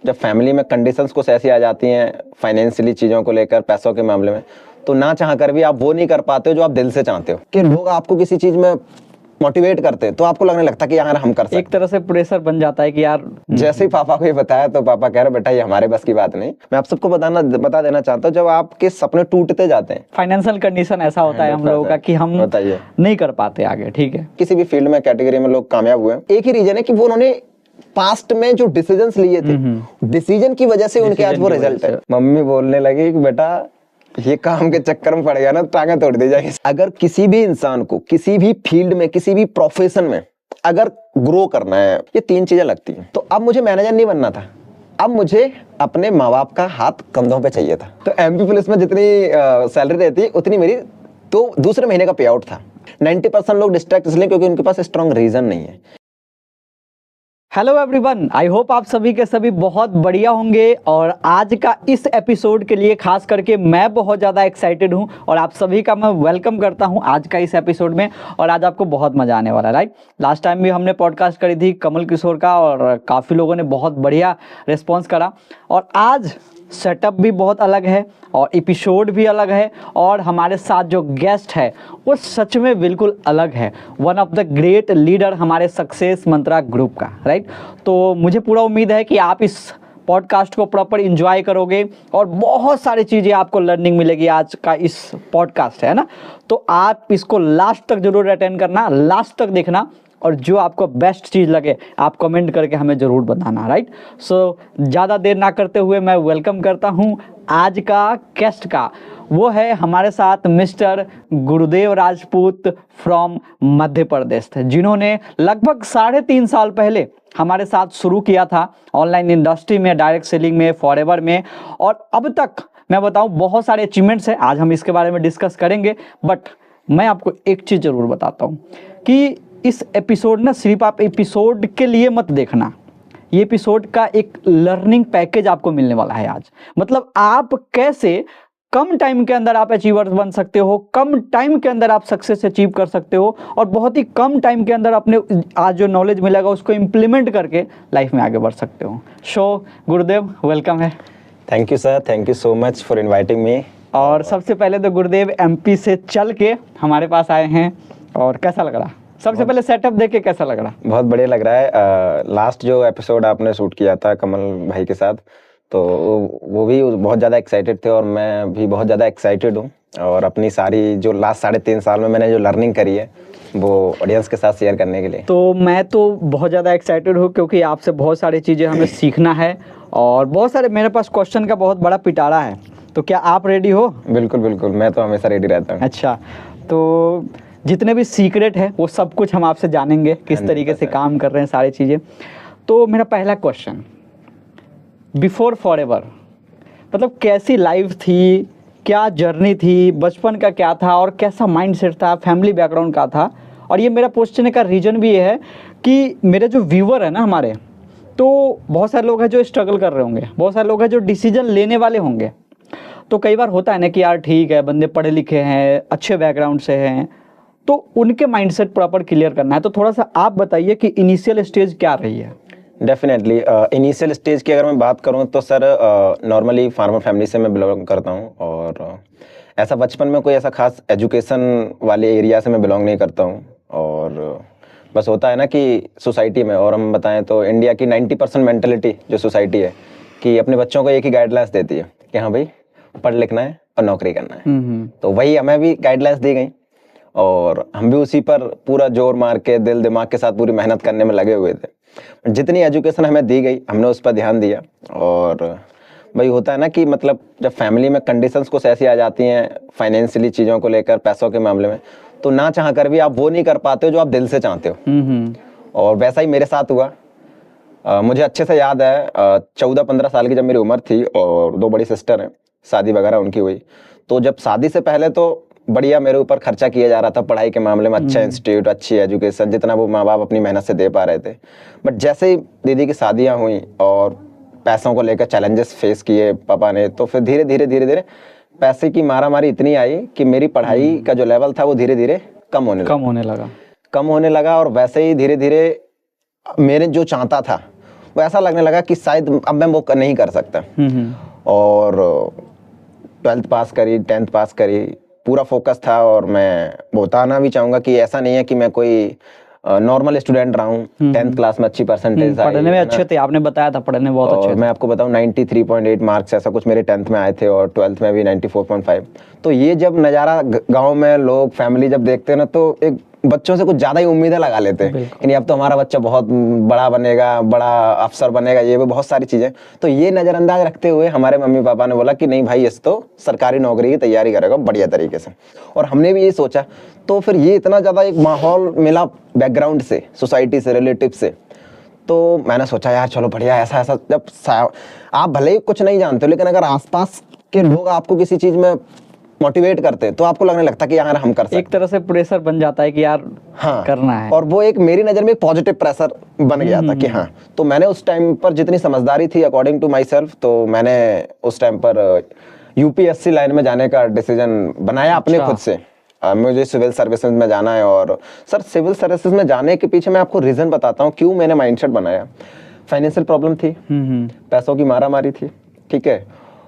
जब फैमिली में कंडीशंस कुछ ऐसी आ जाती हैं फाइनेंशियली चीज़ों को लेकर, पैसों के मामले में, तो ना चाह कर भी आप वो नहीं कर पाते हो जो आप दिल से चाहते हो। कि लोग आपको किसी चीज़ में मोटिवेट करते हैं तो आपको लगने लगता है कि यार हम कर सकते हैं। एक तरह से प्रेशर बन जाता है कि यार जैसे ही पापा को ये बताया तो पापा कह रहे बेटा ये हमारे बस की बात नहीं। मैं आप सबको बता देना चाहता हूँ, जब आपके सपने टूटते जाते हैं, फाइनेंशियल कंडीशन ऐसा होता है हम लोगों का कि हम बताइए नहीं कर पाते आगे, ठीक है। किसी भी फील्ड में कैटेगरी में लोग कामयाब हुए, एक ही रीजन है कि वो उन्होंने पास्ट में जो डिसीजंस लिए थे, डिसीजन की वजह से उनके आज वो रिजल्ट है। मम्मी बोलने लगी कि बेटा ये काम के चक्कर में पड़ गया ना टांगे तोड़ दी जाएगी। अगर किसी भी इंसान को किसी भी फील्ड में किसी भी प्रोफेशन में अगर ग्रो करना है, ये तीन चीजें लगती हैं। तो अब मुझे मैनेजर नहीं बनना था, अब मुझे अपने माँ बाप का हाथ कंधों पे चाहिए था। तो एमपी पुलिस में जितनी सैलरी रहती उतनी मेरी तो दूसरे महीने का पे आउट था। 90% लोग डिस्ट्रैक्ट इसलिए क्योंकि उनके पास स्ट्रॉन्ग रीजन नहीं है। हेलो एवरीवन, आई होप आप सभी के सभी बहुत बढ़िया होंगे। और आज का इस एपिसोड के लिए खास करके मैं बहुत ज़्यादा एक्साइटेड हूं और आप सभी का मैं वेलकम करता हूं आज का इस एपिसोड में। और आज आपको बहुत मज़ा आने वाला है, राइट। लास्ट टाइम भी हमने पॉडकास्ट करी थी कमल किशोर का और काफ़ी लोगों ने बहुत बढ़िया रिस्पॉन्स करा। और आज सेटअप भी बहुत अलग है और एपिसोड भी अलग है और हमारे साथ जो गेस्ट है वो सच में बिल्कुल अलग है, one of the great leader हमारे सक्सेस मंत्रा ग्रुप का, राइट। तो मुझे पूरा उम्मीद है कि आप इस पॉडकास्ट को प्रॉपर एंजॉय करोगे और बहुत सारी चीज़ें आपको लर्निंग मिलेगी आज का इस पॉडकास्ट है ना। तो आप इसको लास्ट तक जरूर अटेंड करना, लास्ट तक देखना और जो आपको बेस्ट चीज़ लगे आप कमेंट करके हमें ज़रूर बताना, राइट। सो ज़्यादा देर ना करते हुए मैं वेलकम करता हूँ आज का गेस्ट का। वो है हमारे साथ mister Gurudev Rajput from Madhya Pradesh, जिन्होंने लगभग 3.5 साल पहले हमारे साथ शुरू किया था ऑनलाइन इंडस्ट्री में, डायरेक्ट सेलिंग में, फॉरएवर में। और अब तक मैं बताऊँ बहुत सारे अचीवमेंट्स हैं, आज हम इसके बारे में डिस्कस करेंगे। बट मैं आपको एक चीज़ ज़रूर बताता हूँ कि इस एपिसोड ना सिर्फ आप एपिसोड के लिए मत देखना, ये एपिसोड का एक लर्निंग पैकेज आपको मिलने वाला है आज। मतलब आप कैसे कम टाइम के अंदर आप अचीवर्स बन सकते हो, कम टाइम के अंदर आप सक्सेस अचीव कर सकते हो और बहुत ही कम टाइम के अंदर अपने आज जो नॉलेज मिलेगा उसको इम्प्लीमेंट करके लाइफ में आगे बढ़ सकते हो। सो गुरुदेव वेलकम है। Thank you sir, thank you so much for inviting me. और सबसे पहले तो गुरुदेव एमपी से चल के हमारे पास आए हैं और कैसा लग रहा? सबसे पहले सेटअप देख के कैसा लग रहा? बहुत बढ़िया लग रहा है। लास्ट जो एपिसोड आपने शूट किया था कमल भाई के साथ, तो वो भी बहुत ज़्यादा एक्साइटेड थे और मैं भी बहुत ज़्यादा एक्साइटेड हूँ। और अपनी सारी जो लास्ट 3.5 साल में मैंने जो लर्निंग करी है वो ऑडियंस के साथ शेयर करने के लिए। तो मैं तो बहुत ज़्यादा एक्साइटेड हूँ क्योंकि आपसे बहुत सारी चीज़ें हमें सीखना है और बहुत सारे मेरे पास क्वेश्चन का बहुत बड़ा पिटारा है। तो क्या आप रेडी हो? बिल्कुल बिल्कुल, मैं तो हमेशा रेडी रहता हूँ। अच्छा, तो जितने भी सीक्रेट है वो सब कुछ हम आपसे जानेंगे, किस तरीके से काम कर रहे हैं सारी चीज़ें। तो मेरा पहला क्वेश्चन, बिफोर फॉरएवर मतलब कैसी लाइफ थी, क्या जर्नी थी, बचपन का क्या था और कैसा माइंडसेट था, फैमिली बैकग्राउंड का था? और ये मेरा पूछने का रीज़न भी ये है कि मेरे जो व्यूअर है ना हमारे, तो बहुत सारे लोग हैं जो स्ट्रगल कर रहे होंगे, बहुत सारे लोग हैं जो डिसीजन लेने वाले होंगे। तो कई बार होता है ना कि यार ठीक है बंदे पढ़े लिखे हैं, अच्छे बैकग्राउंड से हैं, तो उनके माइंडसेट प्रॉपर क्लियर करना है। तो थोड़ा सा आप बताइए कि इनिशियल स्टेज क्या रही है? डेफिनेटली इनिशियल स्टेज की अगर मैं बात करूं तो सर नॉर्मली फार्मर फैमिली से मैं बिलोंग करता हूं और ऐसा बचपन में कोई ऐसा खास एजुकेशन वाले एरिया से मैं बिलोंग नहीं करता हूं। और बस होता है ना कि सोसाइटी में, और हम बताएं तो इंडिया की 90% मेंटलिटी जो सोसाइटी है कि अपने बच्चों को एक ही गाइडलाइंस देती है कि हाँ भाई पढ़ लिखना है और नौकरी करना है। तो वही हमें भी गाइडलाइंस दी गई और हम भी उसी पर पूरा जोर मार के दिल दिमाग के साथ पूरी मेहनत करने में लगे हुए थे। जितनी एजुकेशन हमें दी गई हमने उस पर ध्यान दिया। और भाई होता है ना कि मतलब जब फैमिली में कंडीशंस कुछ ऐसी आ जाती हैं फाइनेंशियली चीज़ों को लेकर, पैसों के मामले में, तो ना चाह कर भी आप वो नहीं कर पाते हो जो आप दिल से चाहते हो। और वैसा ही मेरे साथ हुआ। मुझे अच्छे से याद है 14-15 साल की जब मेरी उम्र थी और 2 बड़ी सिस्टर हैं, शादी वगैरह उनकी हुई। तो जब शादी से पहले तो बढ़िया मेरे ऊपर खर्चा किया जा रहा था पढ़ाई के मामले में, अच्छा इंस्टीट्यूट, अच्छी एजुकेशन, जितना वो माँ बाप अपनी मेहनत से दे पा रहे थे। बट जैसे ही दीदी की शादियाँ हुई और पैसों को लेकर चैलेंजेस फेस किए पापा ने, तो फिर धीरे धीरे पैसे की मारामारी इतनी आई कि मेरी पढ़ाई का जो लेवल था वो धीरे धीरे कम होने लगा। और वैसे ही धीरे धीरे मेरे जो चाहता था वो ऐसा लगने लगा कि शायद अब मैं वो नहीं कर सकता। और 12th पास करी, 10th पास करी, पूरा फोकस था। और मैं बताना भी चाहूँगा कि ऐसा नहीं है कि मैं कोई नॉर्मल स्टूडेंट रहा हूँ। 10th क्लास में अच्छी परसेंटेज आई, पढ़ने में अच्छे थे, आपने बताया था पढ़ने में बहुत अच्छे और थे। मैं आपको बताऊं 93.8 मार्क्स ऐसा कुछ मेरे 10th में आए थे, और 12th में भी 94.5। तो ये जब नज़ारा गांव में लोग फैमिली जब देखते हैं ना, तो एक बच्चों से कुछ ज़्यादा ही उम्मीदें लगा लेते हैं कि अब तो हमारा बच्चा बहुत बड़ा बनेगा, बड़ा अफसर बनेगा, ये भी बहुत सारी चीज़ें। तो ये नज़रअंदाज रखते हुए हमारे मम्मी पापा ने बोला कि नहीं भाई, इस तो सरकारी नौकरी की तैयारी करेगा बढ़िया तरीके से। और हमने भी ये सोचा। तो फिर ये इतना ज़्यादा एक माहौल मिला बैकग्राउंड से, सोसाइटी से, रिलेटिव से। तो मैंने सोचा यार चलो बढ़िया, ऐसा ऐसा जब आप भले ही कुछ नहीं जानते हो, लेकिन अगर आसपास के लोग आपको किसी चीज में मोटिवेट करते हैं तो आपको लगने लगता है कि यार हम कर सकते हैं। एक तरह से प्रेशर बन जाता है कि यार हाँ करना है। और वो एक मेरी नज़र में एक पॉजिटिव प्रेशर बन गया था कि हाँ। तो मैंने उस टाइम पर जितनी समझदारी थी अकॉर्डिंग टू माई सेल्फ, तो मैंने उस टाइम पर यूपीएससी लाइन में जाने का डिसीजन बनाया अपने खुद से। मुझे सिविल सर्विसेज में जाना है। और सर सिविल सर्विसेज में जाने के पीछे मैं आपको रीज़न बताता हूँ क्यों मैंने माइंडसेट बनाया। फाइनेंशियल प्रॉब्लम थी, पैसों की मारामारी थी, ठीक है।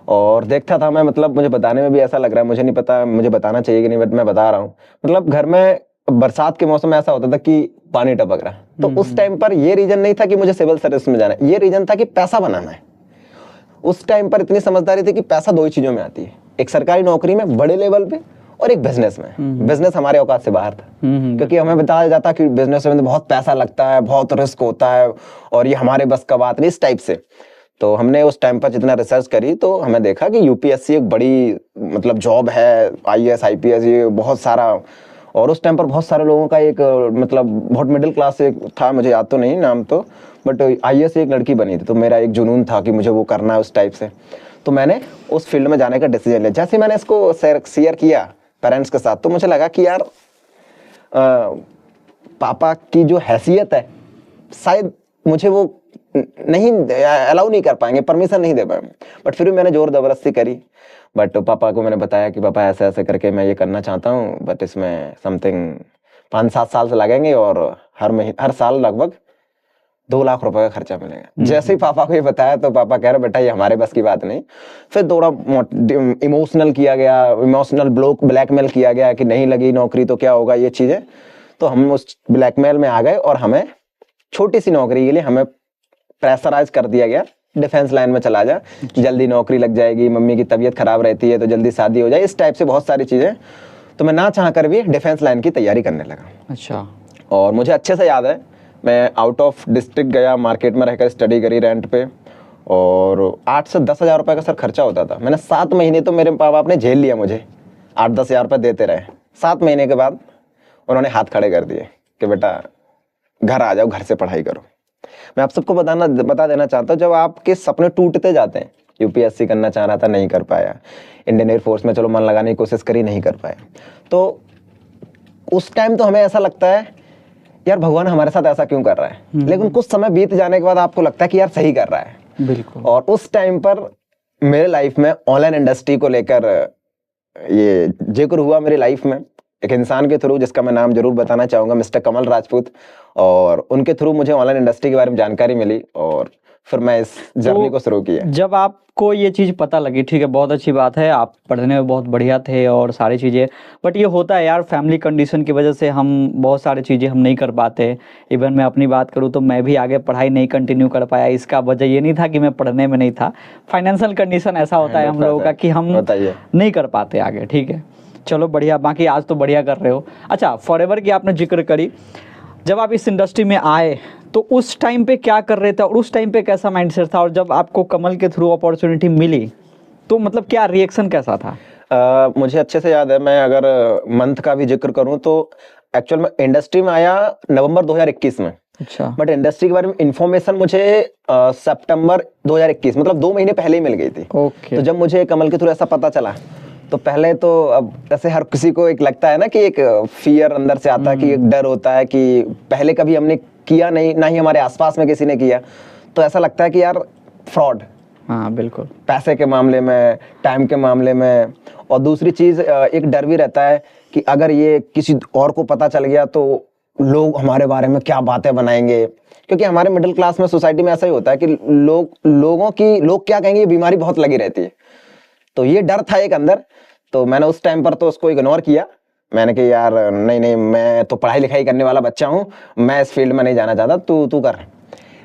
और देखता था मैं, मतलब मुझे बताने में भी ऐसा लग रहा है, मुझे नहीं पता मुझे बताना चाहिए कि नहीं, बट मैं बता रहा हूँ। मतलब घर में बरसात के मौसम में ऐसा होता था कि पानी टपक रहा। तो उस टाइम पर ये रीज़न नहीं था कि मुझे सिविल सर्विस में जाना है, ये रीज़न था कि पैसा बनाना है। उस टाइम पर इतनी समझदारी थी कि पैसा दो ही चीज़ों में आती है, एक सरकारी नौकरी में बड़े लेवल पे, और एक बिजनेस में। बिजनेस हमारे औकात से बाहर था, क्योंकि हमें बताया जाता कि बिजनेस में बहुत पैसा लगता है, बहुत रिस्क होता है, और ये हमारे बस का बात नहीं, इस टाइप से। तो हमने उस टाइम पर जितना रिसर्च करी तो हमें देखा कि यूपीएससी एक बड़ी मतलब जॉब है, आईएएस आईपीएस ये बहुत सारा। और उस टाइम पर बहुत सारे लोगों का एक मतलब बहुत मिडिल क्लास एक था, मुझे याद तो नहीं नाम तो, बट आईएएस एक लड़की बनी थी। तो मेरा एक जुनून था कि मुझे वो करना है उस टाइप से। तो मैंने उस फील्ड में जाने का डिसीजन लिया। जैसे मैंने इसको शेयर किया पेरेंट्स के साथ, तो मुझे लगा कि यार पापा की जो हैसियत है शायद मुझे वो नहीं अलाउ नहीं कर पाएंगे, परमिशन नहीं दे पाएंगे। बट फिर भी मैंने जोर जबरदस्ती करी। बट पापा को मैंने बताया कि पापा ऐसे ऐसे करके मैं ये करना चाहता हूँ, बट इसमें समथिंग 5-7 साल से लगेंगे, और हर साल लगभग 2 लाख रुपए का खर्चा मिलेगा। जैसे ही पापा को ये बताया तो पापा कह रहे बेटा ये हमारे बस की बात नहीं। फिर थोड़ा इमोशनल किया गया, इमोशनल ब्लैकमेल किया गया कि नहीं लगी नौकरी तो क्या होगा, ये चीजें। तो हम उस ब्लैकमेल में आ गए, और हमें छोटी सी नौकरी के लिए हमें प्रेशराइज कर दिया गया, डिफेंस लाइन में चला जा, जल्दी नौकरी लग जाएगी, मम्मी की तबीयत खराब रहती है तो जल्दी शादी हो जाए, इस टाइप से बहुत सारी चीजें। तो मैं ना चाह कर भी डिफेंस लाइन की तैयारी करने लगा। अच्छा। और मुझे अच्छे से याद है, मैं आउट ऑफ डिस्ट्रिक्ट गया, मार्केट में रहकर स्टडी करी रेंट पे, और 8 से 10 हज़ार रुपये का सर खर्चा होता था। मैंने 7 महीने तो मेरे पापा ने झेल लिया, मुझे 8-10 हज़ार रुपये देते रहे। 7 महीने के बाद उन्होंने हाथ खड़े कर दिए कि बेटा घर आ जाओ, घर से पढ़ाई करो। मैं आप सबको बता देना चाहता हूँ, जब आपके सपने टूटते जाते हैं, यूपीएससी करना चाह रहा था नहीं कर पाया, इंडियन एयरफोर्स में चलो मन लगाने की कोशिश करी नहीं कर पाया, तो उस टाइम तो हमें ऐसा लगता है यार भगवान हमारे साथ ऐसा क्यों कर रहा है। लेकिन कुछ समय बीत जाने के बाद आपको लगता है कि यार सही कर रहा है। बिल्कुल। और उस टाइम पर मेरे लाइफ में ऑनलाइन इंडस्ट्री को लेकर ये जिक्र हुआ मेरी लाइफ में एक इंसान के थ्रू, जिसका मैं नाम जरूर बताना चाहूंगा, मिस्टर कमल राजपूत। और उनके थ्रू मुझे ऑनलाइन इंडस्ट्री के बारे में जानकारी मिली, और फिर मैं इस जर्नी को शुरू किया। जब आपको ये चीज़ पता लगी, ठीक है, बहुत अच्छी बात है, आप पढ़ने में बहुत बढ़िया थे और सारी चीज़ें, बट ये होता है यार फैमिली कंडीशन की वजह से हम बहुत सारी चीज़ें हम नहीं कर पाते। इवन मैं अपनी बात करूँ तो मैं भी आगे पढ़ाई नहीं कंटिन्यू कर पाया। इसका वजह ये नहीं था कि मैं पढ़ने में नहीं था, फाइनेंशियल कंडीशन ऐसा होता है हम लोगों का कि हम नहीं कर पाते आगे, ठीक है। चलो बढ़िया, बाकी आज तो बढ़िया कर रहे हो। अच्छा, फॉरएवर की आपने जिक्र करी, जब आप इस इंडस्ट्री में आए तो उस टाइम पे क्या कर रहे थे और उस टाइम पे कैसा माइंडसेट था, और जब आपको कमल के थ्रू अपॉर्चुनिटी मिली तो मतलब क्या रिएक्शन कैसा था? मुझे अच्छे से याद है। मैं अगर मंथ का भी जिक्र करूं तो एक्चुअल में इंडस्ट्री में आया नवंबर 2021 में। अच्छा। बट इंडस्ट्री के बारे में इंफॉर्मेशन मुझे सितंबर 2021 मतलब 2 महीने पहले ही मिल गई थी। ओके। तो जब मुझे कमल के थ्रू ऐसा पता चला तो पहले तो अब जैसे हर किसी को एक लगता है ना कि एक फियर अंदर से आता है, कि एक डर होता है कि पहले कभी हमने किया नहीं, ना ही हमारे आसपास में किसी ने किया, तो ऐसा लगता है कि यार फ्रॉड। हाँ बिल्कुल, पैसे के मामले में, टाइम के मामले में। और दूसरी चीज एक डर भी रहता है कि अगर ये किसी और को पता चल गया तो लोग हमारे बारे में क्या बातें बनाएंगे, क्योंकि हमारे मिडिल क्लास में सोसाइटी में ऐसा ही होता है कि लोग क्या कहेंगे, ये बीमारी बहुत लगी रहती है। तो ये डर था एक अंदर। तो मैंने उस टाइम पर तो उसको इग्नोर किया। मैंने कहा यार नहीं नहीं, मैं तो पढ़ाई लिखाई करने वाला बच्चा हूँ, मैं इस फील्ड में नहीं जाना चाहता, तू कर।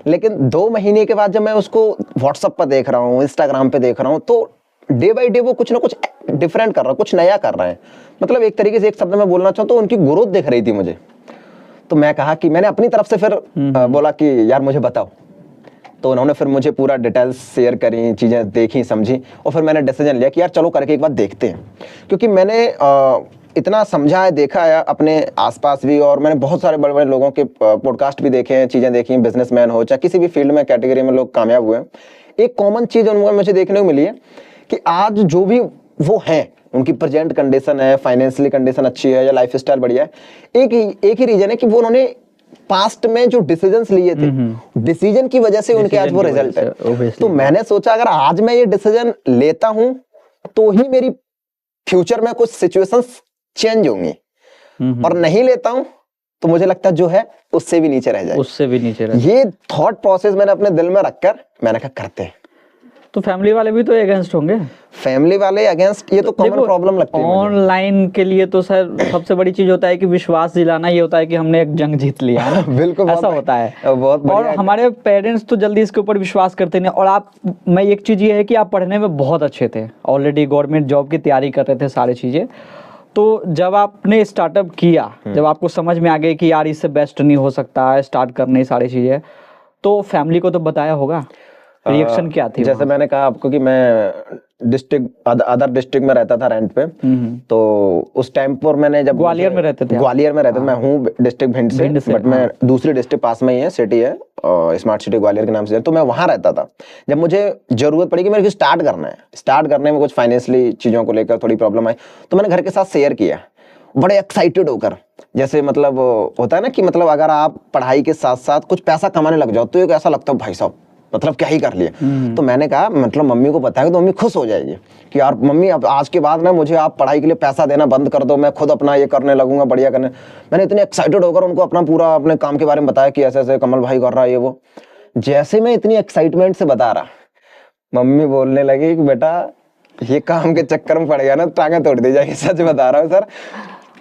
लेकिन 2 महीने के बाद जब मैं उसको व्हाट्सएप पर देख रहा हूँ, इंस्टाग्राम पे देख रहा हूँ, तो डे बाई डे वो कुछ ना कुछ डिफरेंट कर रहा है, कुछ नया कर रहा है। मतलब एक तरीके से एक शब्द में बोलना चाहूँ तो उनकी ग्रोथ दिख रही थी मुझे। तो मैं कहा कि मैंने अपनी तरफ से फिर बोला कि यार मुझे बताओ। तो उन्होंने फिर मुझे पूरा डिटेल्स शेयर करी, चीज़ें देखी समझी, और फिर मैंने डिसीजन लिया कि यार चलो करके एक बार देखते हैं। क्योंकि मैंने इतना समझा है, देखा है अपने आसपास भी, और मैंने बहुत सारे बड़े बड़े लोगों के पॉडकास्ट भी देखे हैं, चीज़ें देखी, बिजनेसमैन हो चाहे किसी भी फील्ड में कैटेगरी में लोग कामयाब हुए हैं। एक कॉमन चीज़ उनमें मुझे देखने को मिली है कि आज जो भी वो हैं, उनकी प्रेजेंट कंडीशन है, फाइनेंशियली कंडीशन अच्छी है या लाइफ स्टाइल बढ़िया है, एक ही रीजन है कि वो उन्होंने पास्ट में जो डिसीजंस लिए थे, डिसीजन की वजह से उनके आज वो रिजल्ट है। तो मैंने सोचा अगर आज मैं ये डिसीजन लेता हूं तो ही मेरी फ्यूचर में कुछ सिचुएशंस चेंज होंगी, और नहीं लेता हूं तो मुझे लगता है जो है उससे भी नीचे रह जाए, उससे भी नीचे रह। ये थॉट प्रोसेस मैंने अपने दिल में रखकर मैंने कहा करते हैं। तो फैमिली वाले भी तो अगेंस्ट होंगे। फैमिली वाले अगेंस्ट, ये तो कॉमन प्रॉब्लम लगती है ऑनलाइन के लिए। तो सर सबसे बड़ी चीज होता है कि विश्वास दिलाना, ये होता है कि हमने एक जंग जीत लिया है। बिल्कुल ऐसा होता है। बहुत और हमारे पेरेंट्स तो जल्दी इसके ऊपर विश्वास करते नहीं। और मैं एक चीज ये है कि आप पढ़ने में बहुत अच्छे थे, ऑलरेडी गवर्नमेंट जॉब की तैयारी कर रहे थे, सारी चीजें। तो जब आपने स्टार्टअप किया, जब आपको समझ में आ गया कि यार इससे बेस्ट नहीं हो सकता है, स्टार्ट करने सारी चीजें, तो फैमिली को तो बताया होगा, रिएक्शन क्या थी? जैसे मैंने कहा आपको कि मैं अदर डिस्ट्रिक्ट में रहता था रेंट पे। तो उस टाइम पर मैंने जब ग्वालियर में रहते थे, ग्वालियर में रहते थे, मैं हूँ डिस्ट्रिक्ट भिंड से, बट मैं दूसरी डिस्ट्रिक्ट पास में ही है, सिटी है, स्मार्ट सिटी ग्वालियर के नाम से। तो मैं वहां रहता था। जब मुझे जरूरत पड़ी कि मेरे को स्टार्ट करना है, स्टार्ट करने में कुछ फाइनेंशियली चीजों को लेकर थोड़ी प्रॉब्लम आई, तो मैंने घर के साथ शेयर किया बड़े एक्साइटेड होकर। जैसे मतलब होता है ना कि मतलब अगर आप पढ़ाई के साथ साथ कुछ पैसा कमाने लग जाओ तो एक ऐसा लगता है भाई साहब मतलब क्या ही कर लिए। तो मैंने कहा मतलब मम्मी को बताया तो मम्मी खुश हो जाएगी कि यार मम्मी अब आज के बाद ना मुझे आप पढ़ाई के लिए पैसा देना बंद कर दो, मैं खुद अपना ये करने लगूंगा, बढ़िया करने। मैंने इतने एक्साइटेड होकर उनको अपना पूरा अपने काम के बारे में बताया कि ऐसे ऐसे कमल भाई कर रहा है ये वो। जैसे मैं इतनी एक्साइटमेंट से बता रहा, मम्मी बोलने लगी कि बेटा ये काम के चक्कर में पड़ गया ना टांगे तोड़ दी जाएगी, सच बता रहा हूँ सर।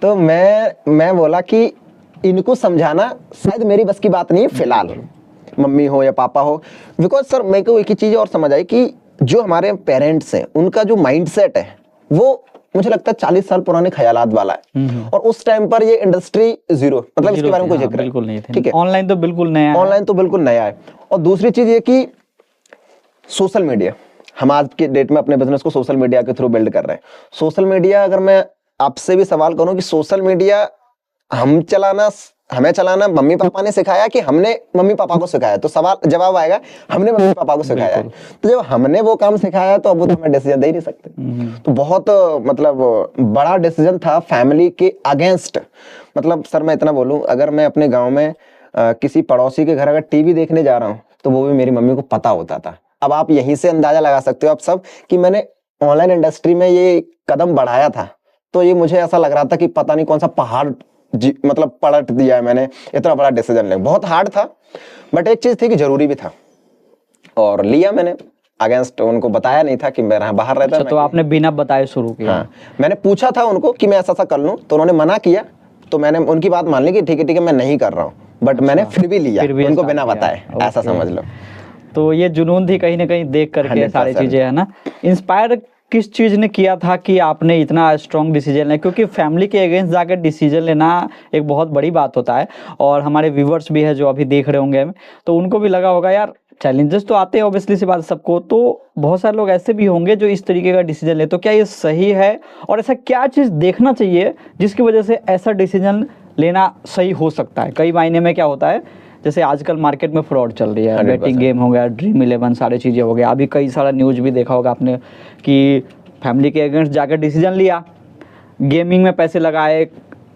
तो मैं बोला कि इनको समझाना शायद मेरी बस की बात नहीं है फिलहाल, मम्मी हो या पापा हो। बिकॉज सर मेरे को एक ही चीज और समझ आई कि जो हमारे पेरेंट्स हैं उनका जो माइंडसेट है वो मुझे लगता है 40 साल पुराने ख्यालात वाला है। और उस टाइम पर ये इंडस्ट्री जीरो, मतलब इसके बारे में कोई जिक्र बिल्कुल नहीं थे। ठीक है, ऑनलाइन तो बिल्कुल नया है। ऑनलाइन तो बिल्कुल नया है। और दूसरी चीज ये कि सोशल मीडिया, हम आज के डेट में अपने बिजनेस को सोशल मीडिया के थ्रू बिल्ड कर रहे हैं। सोशल मीडिया, अगर मैं आपसे भी सवाल करूं कि सोशल मीडिया हमें चलाना मम्मी पापा ने सिखाया कि हमने मम्मी पापा को सिखाया, तो सवाल जवाब आएगा हमने मम्मी पापा को सिखाया है। तो जब हमने वो काम सिखाया तो अब वो तो हमें डिसीजन दे ही नहीं सकते। तो बहुत मतलब बड़ा डिसीजन था फैमिली के अगेंस्ट। मतलब सर मैं इतना बोलूं, अगर मैं अपने गांव में किसी पड़ोसी के घर अगर टीवी देखने जा रहा हूं तो वो भी मेरी मम्मी को पता होता था। अब आप यहीं से अंदाजा लगा सकते हो आप सब कि मैंने ऑनलाइन इंडस्ट्री में ये कदम बढ़ाया था, तो ये मुझे ऐसा लग रहा था कि पता नहीं कौन सा पहाड़ मतलब पलट दिया है मैंने, इतना बड़ा डिसीजन ले। बहुत हार्ड था बट एक चीज थी कि जरूरी भी था और लिया मैंने। अगेंस्ट उनको बताया नहीं था कि मैं बाहर रहता। अच्छा, तो आपने बिना बताए शुरू किया? हाँ, मैंने पूछा था उनको कि मैं ऐसा कर लूं तो उन्होंने मना किया, तो मैंने उनकी बात मान ली कि ठीक है मैं नहीं कर रहा हूँ, बट मैंने फिर भी लिया उनको बिना बताए, ऐसा समझ लो। तो ये जुनून थी कहीं ना कहीं देख करके सारी चीजें, है ना। इंस्पायर किस चीज ने किया था कि आपने इतना स्ट्रॉन्ग डिसीजन लिया? क्योंकि फैमिली के अगेंस्ट जाकर डिसीजन लेना एक बहुत बड़ी बात होता है। और हमारे व्यूवर्स भी है जो अभी देख रहे होंगे, तो उनको भी लगा होगा यार चैलेंजेस तो आते हैं ऑब्वियसली सी बात सबको, तो बहुत सारे लोग ऐसे भी होंगे जो इस तरीके का डिसीजन ले। तो क्या ये सही है और ऐसा क्या चीज़ देखना चाहिए जिसकी वजह से ऐसा डिसीजन लेना सही हो सकता है? कई मायने में क्या होता है, जैसे आजकल मार्केट में फ्रॉड चल रही है, बेटिंग गेम हो गया, ड्रीम 11, सारी चीज़ें हो गया। अभी कई सारा न्यूज़ भी देखा होगा आपने कि फैमिली के अगेंस्ट जाकर डिसीजन लिया, गेमिंग में पैसे लगाए,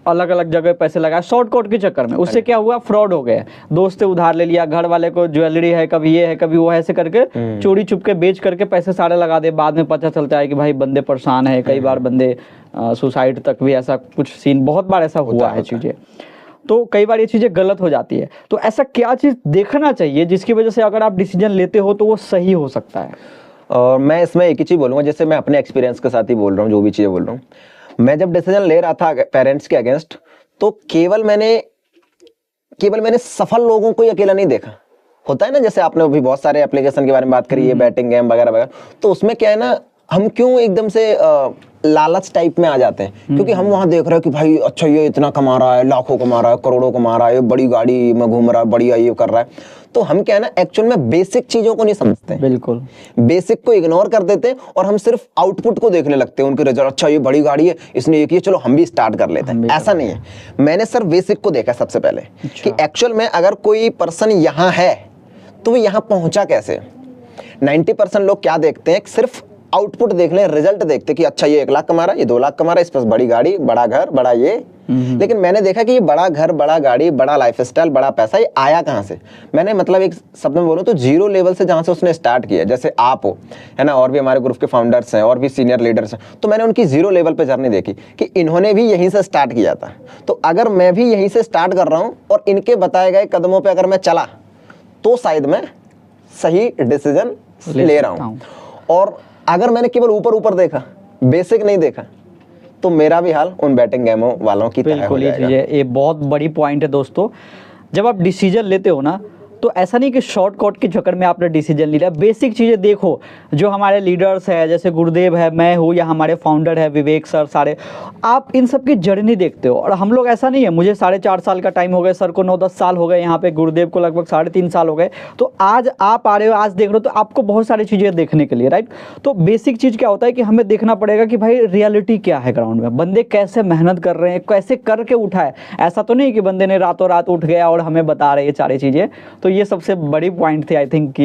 अलग अलग जगह पैसे लगाए शॉर्टकट के चक्कर में, उससे क्या हुआ फ्रॉड हो गया। दोस्त से उधार ले लिया, घर वाले को ज्वेलरी है, कभी ये है कभी वो है, ऐसे करके चोरी छुप के बेच करके पैसे सारे लगा दे। बाद में पता चलता है कि भाई बंदे परेशान है, कई बार बंदे सुसाइड तक भी, ऐसा कुछ सीन बहुत बार ऐसा हुआ है चीज़ें। तो कई बार ये चीज़ें गलत हो जाती है। तो ऐसा क्या चीज़ देखना चाहिए जिसकी वजह से अगर आप डिसीजन लेते हो तो वो सही हो सकता है? और मैं इसमें एक ही चीज़ बोलूँगा, जैसे मैं अपने एक्सपीरियंस के साथ ही बोल रहा हूँ, जो भी चीज़ें बोल रहा हूँ। मैं जब डिसीजन ले रहा था पेरेंट्स के अगेंस्ट, तो केवल मैंने सफल लोगों को ही अकेला नहीं देखा। होता है ना, जैसे आपने अभी बहुत सारे एप्लीकेशन के बारे में बात करी है, बैटिंग गेम वगैरह वगैरह, तो उसमें क्या है ना, हम क्यों एकदम से लालच टाइप में आ जाते हैं, क्योंकि हम वहां देख रहे हैं कि भाई अच्छा ये इतना कमा रहा है, लाखों कमा रहा है, करोड़ों कमा रहा है, ये बड़ी गाड़ी में घूम रहा है, बढ़िया ये कर रहा है। तो हम क्या है ना, एक्चुअल में बेसिक चीजों को नहीं समझते हैं। बिल्कुल, बेसिक को इग्नोर कर देते हैं और हम सिर्फ आउटपुट को देखने लगते हैं, उनके रिजल्ट, अच्छा ये बड़ी गाड़ी है, इसने ये किया, चलो हम भी स्टार्ट कर लेते हैं। ऐसा नहीं है, मैंने सिर्फ बेसिक को देखा सबसे पहले, कि एक्चुअल में अगर कोई पर्सन यहाँ है तो वो यहाँ पहुंचा कैसे। 90% लोग क्या देखते हैं, सिर्फ आउटपुट देख लें, रिजल्ट देखते कि अच्छा ये 1 लाख कमा रहा है, ये 2 लाख कमा रहा है, इस पास बड़ी गाड़ी, बड़ा घर, बड़ा ये। लेकिन मैंने देखा कि ये बड़ा घर, बड़ा गाड़ी, बड़ा लाइफस्टाइल, बड़ा पैसा, ये आया कहाँ से। मैंने मतलब एक शब्द में बोलूं तो जीरो लेवल से जहां से उसने स्टार्ट किया, जैसे आप हो, है ना, और भी हमारे ग्रुप के फाउंडर्स हैं और भी सीनियर लीडर्स हैं, तो मैंने उनकी जीरो लेवल पे जर्नी देखी कि इन्होंने भी यहीं से स्टार्ट किया था। तो अगर मैं भी यहीं से स्टार्ट कर रहा हूँ और इनके बताए गए कदमों पर अगर मैं चला, तो शायद मैं सही डिसीजन ले रहा हूँ। और अगर मैंने केवल ऊपर ऊपर देखा, बेसिक नहीं देखा, तो मेरा भी हाल उन बैटिंग गेमों वालों की तरह हो जाएगा। ये बहुत बड़ी पॉइंट है दोस्तों। जब आप डिसीजन लेते हो ना, तो ऐसा नहीं कि शॉर्टकट के चक्कर में आपने डिसीजन लिया। बेसिक चीज़ें देखो, जो हमारे लीडर्स है, जैसे गुरुदेव है, मैं हूँ, या हमारे फाउंडर है विवेक सर, सारे आप इन सब की जर्नी देखते हो। और हम लोग ऐसा नहीं है, मुझे 4.5 साल का टाइम हो गए, सर को 9-10 साल हो गए यहाँ पे, गुरुदेव को लगभग 3.5 साल हो गए। तो आज आप आ रहे हो, आज देख रहे हो, तो आपको बहुत सारी चीज़ें देखने के लिए, राइट। तो बेसिक चीज़ क्या होता है कि हमें देखना पड़ेगा कि भाई रियलिटी क्या है ग्राउंड में, बंदे कैसे मेहनत कर रहे हैं, कैसे करके उठाए। ऐसा तो नहीं कि बंदे ने रातों रात उठ गया और हमें बता रहे हैं सारी चीज़ें। तो ये सबसे बड़ी पॉइंट थी आई थिंक कि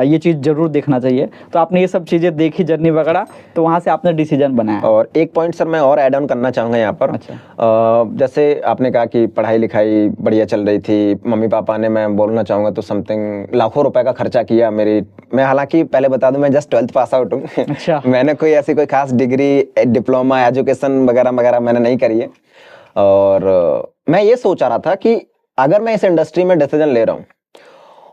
ये चीज़ जरूर देखना चाहिए। तो आपने ये सब चीज़ें देखी, जर्नी वगैरह, तो वहाँ से आपने डिसीजन बनाया। और एक पॉइंट सर मैं और ऐड ऑन करना चाहूँगा यहाँ पर। अच्छा। जैसे आपने कहा कि पढ़ाई लिखाई बढ़िया चल रही थी, मम्मी पापा ने, मैं बोलना चाहूँगा तो समथिंग लाखों रुपए का खर्चा किया मैं हालांकि पहले बता दूं, मैं जस्ट 12th पास आउट हूँ। अच्छा। मैंने कोई खास डिग्री, डिप्लोमा, एजुकेशन वगैरह वगैरह मैंने नहीं करी है। और मैं ये सोच रहा था कि अगर मैं इस इंडस्ट्री में डिसीजन ले रहा हूँ,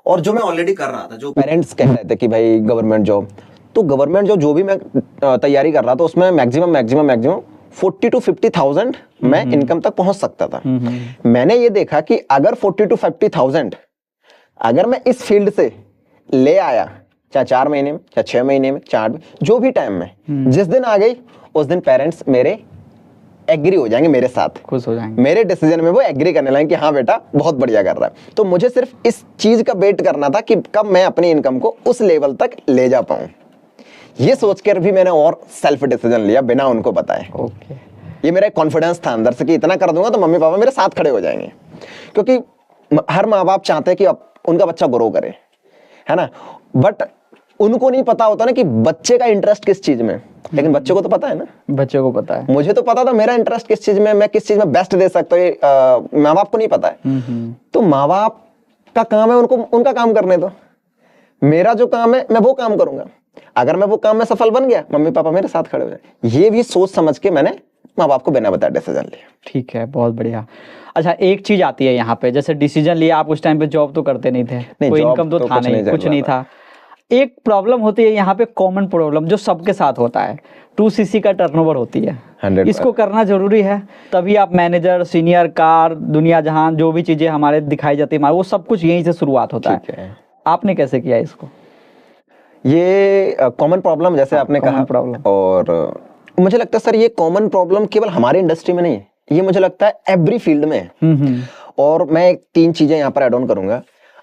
और जो मैं ऑलरेडी कर रहा था, जो पेरेंट्स कह रहे थे कि भाई गवर्नमेंट जॉब, तो गवर्नमेंट जॉब जो भी मैं तैयारी कर रहा था, उसमें मैक्सिमम 40 to 50,000 मैं इनकम तक पहुंच सकता था। मैंने ये देखा कि अगर 40 to 50,000 अगर मैं इस फील्ड से ले आया, चाहे 4 महीने में, चाहे 6 महीने में, 4 जो भी टाइम में, जिस दिन आ गई उस दिन पेरेंट्स मेरे एग्री हो जाएंगे, मेरे साथ खुश हो जाएंगे, मेरे डिसीजन में वो एग्री करने लगेंगे कि हाँ बेटा बहुत बढ़िया कर रहा है। तो मुझे सिर्फ इस चीज का वेट करना था कि कब मैं अपनी इनकम को उस लेवल तक ले जा पाऊं। ये सोचकर भी मैंने और सेल्फ डिसीजन लिया बिना उनको बताए। ओके। ये मेरा कॉन्फिडेंस था अंदर से कि इतना कर दूंगा तो मम्मी पापा मेरे साथ खड़े हो जाएंगे, क्योंकि हर माँ बाप चाहते हैं कि उनका बच्चा ग्रो करे, है ना। बट उनको नहीं पता होता ना कि बच्चे का इंटरेस्ट किस चीज में, लेकिन बच्चे को तो पता है ना। बच्चे को पता है, मुझे तो पता था मेरा इंटरेस्ट किस चीज में, मैं किस चीज में बेस्ट दे सकता हूँ, माँ बाप को नहीं पता है। तो माँ बाप का काम है उनको उनका काम करने दो, मेरा जो काम है मैं वो काम करूंगा। अगर मैं वो काम में सफल बन गया, मम्मी पापा मेरे साथ खड़े हो जाए। ये भी सोच समझ के मैंने माँ बाप को बिना बताए डिसीजन लिया। ठीक है, बहुत बढ़िया। अच्छा, एक चीज आती है यहाँ पे, जैसे डिसीजन लिया, आप उस टाइम पे जॉब तो करते नहीं थे, कोई इनकम तो था नहीं, कुछ नहीं था। एक प्रॉब्लम होती है यहाँ पे, कॉमन प्रॉब्लम जो सबके साथ होता है, 2cc का टर्नओवर होती है। इसको करना जरूरी है, तभी आप मैनेजर, सीनियर, कार, दुनिया जहान जो भी चीजें हमारे दिखाई जाती है, वो सब कुछ यहीं से शुरुआत होता है। आपने कैसे किया इसको? ये कॉमन प्रॉब्लम जैसे आपने कहा प्रॉब्लम, और मुझे लगता है सर ये कॉमन प्रॉब्लम केवल हमारे इंडस्ट्री में नहीं है, ये मुझे लगता है एवरी फील्ड में है। और मैं 3 चीजें यहाँ पर ऐड ऑन करूंगा।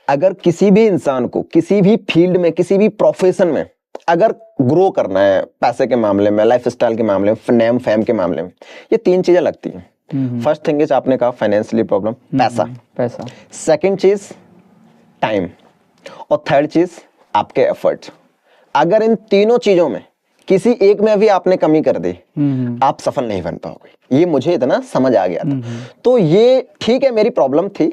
अगर किसी भी इंसान को किसी भी फील्ड में, किसी भी प्रोफेशन में अगर ग्रो करना है, पैसे के मामले में, लाइफस्टाइल के मामले में, नेम फेम के मामले में, ये 3 चीजें लगती हैं। फर्स्ट थिंग इज आपने कहा फाइनेंशियली प्रॉब्लम, पैसा। सेकंड चीज टाइम, और थर्ड चीज आपके एफर्ट्स। अगर इन तीनों चीजों में किसी एक में भी आपने कमी कर दी, आप सफल नहीं बन पाओगे। ये मुझे इतना समझ आ गया था। तो ये ठीक है, मेरी प्रॉब्लम थी,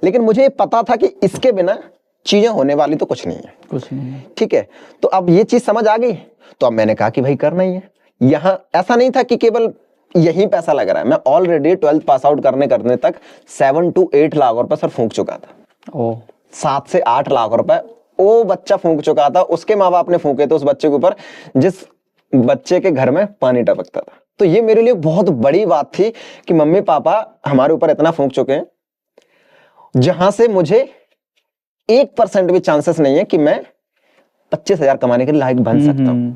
लेकिन मुझे पता था कि इसके बिना चीजें होने वाली तो कुछ नहीं है। ठीक है, तो अब ये चीज समझ आ गई, तो अब मैंने कहा कि भाई करना ही है। यहाँ ऐसा नहीं था कि केवल यही पैसा लग रहा है। मैं ऑलरेडी 12th पास आउट करने तक 7 to 8 लाख रुपए सर फूंक चुका था। 7 से 8 लाख रुपए वो बच्चा फूंक चुका था, उसके माँ बाप ने फूंके थे उस बच्चे के ऊपर जिस बच्चे के घर में पानी टपकता था। तो ये मेरे लिए बहुत बड़ी बात थी कि मम्मी पापा हमारे ऊपर इतना फूंक चुके हैं, जहां से मुझे 1% भी चांसेस नहीं है कि मैं 25,000 कमाने के लायक बन सकता हूं।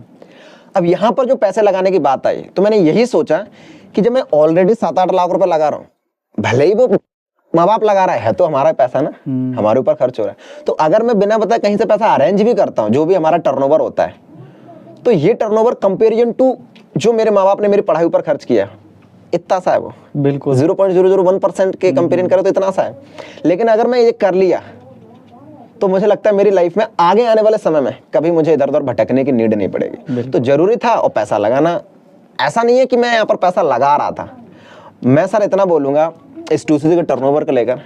अब यहां पर जो पैसे लगाने की बात आई, तो मैंने यही सोचा कि जब मैं ऑलरेडी 7-8 लाख रुपए लगा रहा हूं, भले ही वो माँ बाप लगा रहा है तो हमारा पैसा ना हमारे ऊपर खर्च हो रहा है, तो अगर मैं बिना बताए कहीं से पैसा अरेंज भी करता हूं, जो भी हमारा टर्नओवर होता है, तो ये टर्नओवर कंपेरिजन टू जो मेरे माँ बाप ने मेरी पढ़ाई ऊपर खर्च किया इतना सा है, वो बिल्कुल 0.001% के कंपेरिजन करें तो इतना सा है। लेकिन अगर मैं ये कर लिया तो मुझे लगता है मेरी लाइफ में आगे आने वाले समय में कभी मुझे इधर उधर भटकने की नीड नहीं पड़ेगी। तो जरूरी था और पैसा लगाना, ऐसा नहीं है कि मैं यहाँ पर पैसा लगा रहा था। मैं सर इतना बोलूंगा इस 2cc के टर्नओवर को लेकर,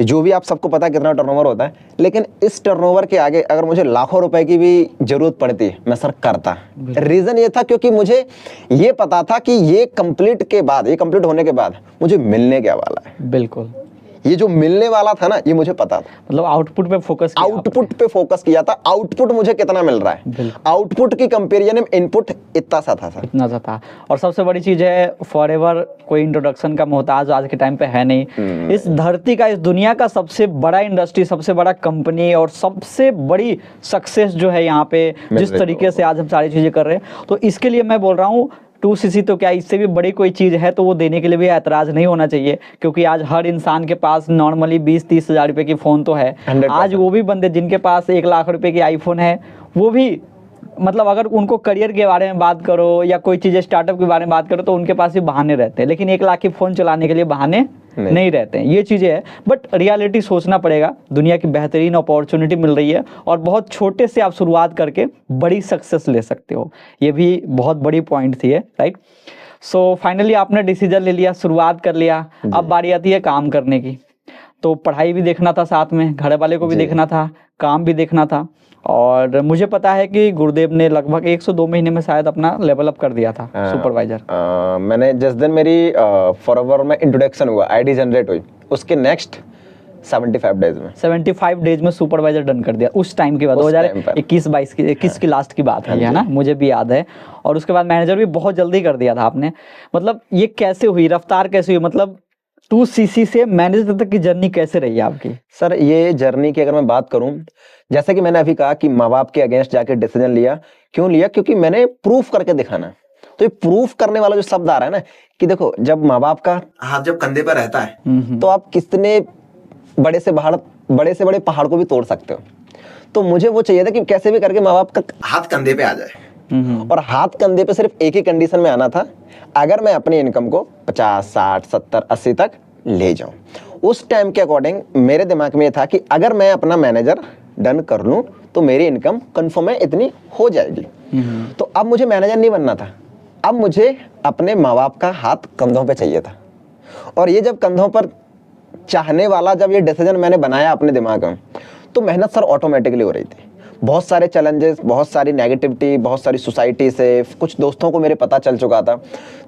जो भी आप सबको पता है कितना टर्नओवर होता है, लेकिन इस टर्नओवर के आगे अगर मुझे लाखों रुपए की भी जरूरत पड़ती मैं सर करता। रीजन ये था क्योंकि मुझे ये पता था कि ये कंप्लीट होने के बाद मुझे मिलने क्या वाला है। बिल्कुल, ये जो मिलने वाला था ना, ये मुझे पता था। मतलब आउटपुट पे फोकस किया था। आउटपुट मुझे कितना मिल रहा है, आउटपुट की कंपेरिजन में इनपुट इतना सा था सर, इतना सा था। और सबसे बड़ी चीज है, फॉरएवर कोई इंट्रोडक्शन का मोहताज आज के टाइम पे है नहीं। इस धरती का, इस दुनिया का सबसे बड़ा इंडस्ट्री, सबसे बड़ा कंपनी और सबसे बड़ी सक्सेस जो है यहाँ पे, जिस तरीके से आज हम सारी चीजें कर रहे हैं, तो इसके लिए मैं बोल रहा हूँ 2cc तो क्या, इससे भी बड़ी कोई चीज़ है तो वो देने के लिए भी ऐतराज़ नहीं होना चाहिए, क्योंकि आज हर इंसान के पास नॉर्मली 20-30 हज़ार रुपए की फ़ोन तो है। आज वो भी बंदे जिनके पास 1 लाख रुपए की आईफोन है, वो भी मतलब अगर उनको करियर के बारे में बात करो या कोई चीज़ स्टार्टअप के बारे में बात करो तो उनके पास भी बहाने रहते हैं, लेकिन 1 लाख की फ़ोन चलाने के लिए बहाने नहीं रहते हैं। ये चीज़ें हैं, बट रियलिटी सोचना पड़ेगा। दुनिया की बेहतरीन अपॉर्चुनिटी मिल रही है और बहुत छोटे से आप शुरुआत करके बड़ी सक्सेस ले सकते हो। ये भी बहुत बड़ी पॉइंट थी, राइट। सो फाइनली आपने डिसीजन ले लिया, शुरुआत कर लिया। अब बारी आती है काम करने की, तो पढ़ाई भी देखना था, साथ में घर वाले को भी देखना था, काम भी देखना था। और मुझे पता है कि गुरुदेव ने लगभग 1 से 2 महीने में शायद अपना लेवल अप कर दिया था सुपरवाइजर। मैंने जिस दिन मेरी फॉरएवर में इंट्रोडक्शन हुआ, आईडी जनरेट हुई, उसके नेक्स्ट 75 डेज में सुपरवाइजर डन कर दिया उस टाइम के बाद। 2021 की लास्ट की बात है ना, मुझे भी याद है। और उसके बाद मैनेजर भी बहुत जल्दी कर दिया था आपने। मतलब ये कैसे हुई, रफ्तार कैसे हुई, मतलब 2cc से मैनेजर तक की जर्नी कैसे रही आपकी? सर ये जर्नी की अगर मैं बात करूं, जैसे कि मैंने अभी कहा कि माँ बाप के अगेंस्ट जाके डिसीजन लिया। क्यों लिया? क्योंकि मैंने प्रूफ करके दिखाना। तो ये प्रूफ करने वाला जो शब्द आ रहा है ना, कि देखो जब माँ बाप का हाथ जब कंधे पर रहता है तो आप कितने बड़े से बड़े पहाड़ को भी तोड़ सकते हो। तो मुझे वो चाहिए था कि कैसे भी करके माँ बाप का हाथ कंधे पे आ जाए। और हाथ कंधे पे सिर्फ एक ही कंडीशन में आना था, अगर मैं अपनी इनकम को 50, 60, 70, 80 तक ले जाऊं। उस टाइम के अकॉर्डिंग मेरे दिमाग में ये था कि अगर मैं अपना मैनेजर डन कर लूं तो मेरी इनकम कंफर्म है इतनी हो जाएगी। तो अब मुझे मैनेजर नहीं बनना था, अब मुझे अपने माँ बाप का हाथ कंधों पे चाहिए था। और ये जब कंधों पर चाहने वाला जब ये डिसीजन मैंने बनाया अपने दिमाग में, तो मेहनत सर ऑटोमेटिकली हो रही थी। बहुत सारे चैलेंजेस, बहुत सारी नेगेटिविटी, बहुत सारी सोसाइटी से, कुछ दोस्तों को मेरे पता चल चुका था।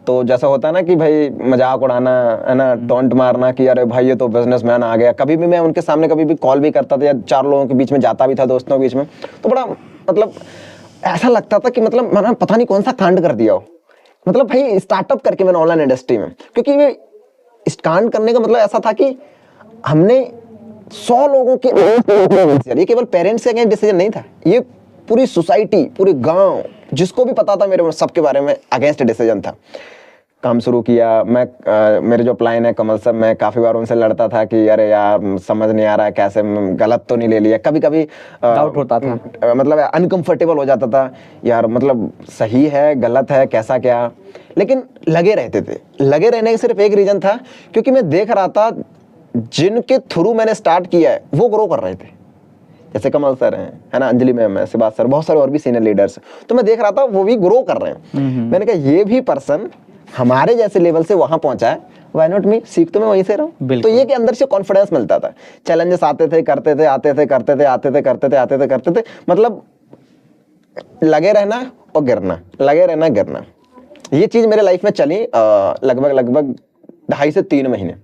तो जैसा होता है ना कि भाई मजाक उड़ाना है ना, टॉन्ट मारना कि अरे भाई ये तो बिजनेसमैन आ गया। कभी भी मैं उनके सामने कभी भी कॉल भी करता था या 4 लोगों के बीच में जाता भी था, दोस्तों के बीच में, तो बड़ा मतलब ऐसा लगता था कि मतलब मैंने पता नहीं कौन सा कांड कर दिया हो। मतलब भाई स्टार्टअप करके मैंने ऑनलाइन इंडस्ट्री में, क्योंकि ये कांड करने का मतलब ऐसा था कि हमने 100 लोगों के, ये केवल पेरेंट्स के अगेंस्ट डिसीजन नहीं था, ये पूरी सोसाइटी, पूरे गांव, जिसको भी पता था मेरे सबके बारे में अगेंस्ट डिसीजन था। काम शुरू किया मैं, मेरे जो अपलाइन है कमल सर, मैं काफ़ी बार उनसे लड़ता था कि अरे यार समझ नहीं आ रहा है, कैसे गलत तो नहीं ले लिया। कभी कभी डाउट होता था, मतलब अनकंफर्टेबल हो जाता था यार, मतलब सही है गलत है कैसा क्या, लेकिन लगे रहते थे। लगे रहने का सिर्फ एक रीज़न था, क्योंकि मैं देख रहा था जिनके थ्रू मैंने स्टार्ट किया है वो ग्रो कर रहे थे। जैसे कमल सर हैं, है ना, अंजलि मैम है, सिबाज सर, बहुत सारे और भी सीनियर लीडर्स, तो मैं देख रहा था वो भी ग्रो कर रहे हैं। मैंने कहा ये भी पर्सन हमारे जैसे लेवल से वहां पहुंचा है, व्हाई नॉट मी, सीख तो मैं वहीं से रहा हूं। तो ये के अंदर से कॉन्फिडेंस मिलता था। चैलेंजेस आते थे, करते थे, आते थे, करते थे, आते थे, करते थे, आते थे, करते थे, मतलब लगे रहना और गिरना, लगे रहना गिरना। ये चीज़ मेरे लाइफ में चली लगभग 2.5 से 3 महीने।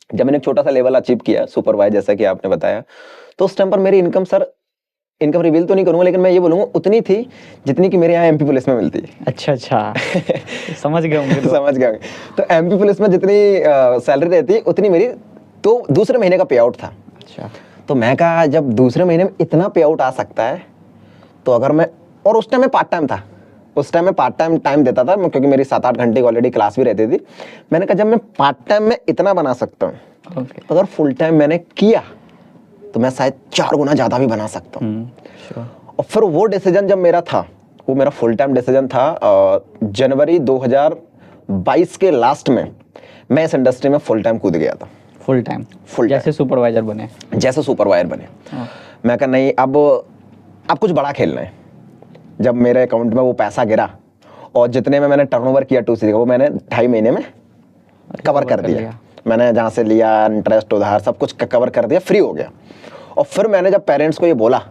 जब मैंने एक छोटा सा लेवल अचीव किया सुपरवाइजर, जैसा कि आपने बताया, तो उस टाइम पर मेरी इनकम रिवील तो नहीं करूंगा, लेकिन मैं ये बोलूंगा उतनी थी जितनी कि मेरे यहाँ एमपी पुलिस में मिलती है। अच्छा समझ गए होंगे समझ गए। तो एमपी पुलिस में जितनी सैलरी रहती है उतनी मेरी तो दूसरे महीने का पे आउट था। अच्छा, तो मैं कहा जब दूसरे महीने में इतना पे आउट आ सकता है तो अगर मैं, और उस टाइम में पार्ट टाइम था, उस टाइम में पार्ट टाइम देता था क्योंकि मेरी 7-8 घंटे की ऑलरेडी क्लास भी रहती थी। मैंने कहा जब मैं पार्ट टाइम में इतना बना सकता हूँ, अगर फुल टाइम मैंने किया तो मैं शायद 4 गुना ज़्यादा भी बना सकता हूँ। और फिर वो डिसीजन जब मेरा था, वो मेरा फुल टाइम डिसीजन था। जनवरी 2022 के लास्ट में मैं इस इंडस्ट्री में फुल टाइम कूद गया था। फुल टाइम जैसे सुपरवाइजर बने? जैसे सुपरवाइजर बने। मैं कहा नहीं, अब कुछ बड़ा खेलना है। जब मेरे अकाउंट में वो पैसा गिरा और जितने में मैंने टर्नओवर किया 2C का, वो मैंने 2.5 महीने में कवर कर दिया। मैंने जहाँ से लिया इंटरेस्ट उधार सब कुछ कवर कर दिया, फ्री हो गया। और फिर मैंने जब पेरेंट्स को ये बोला,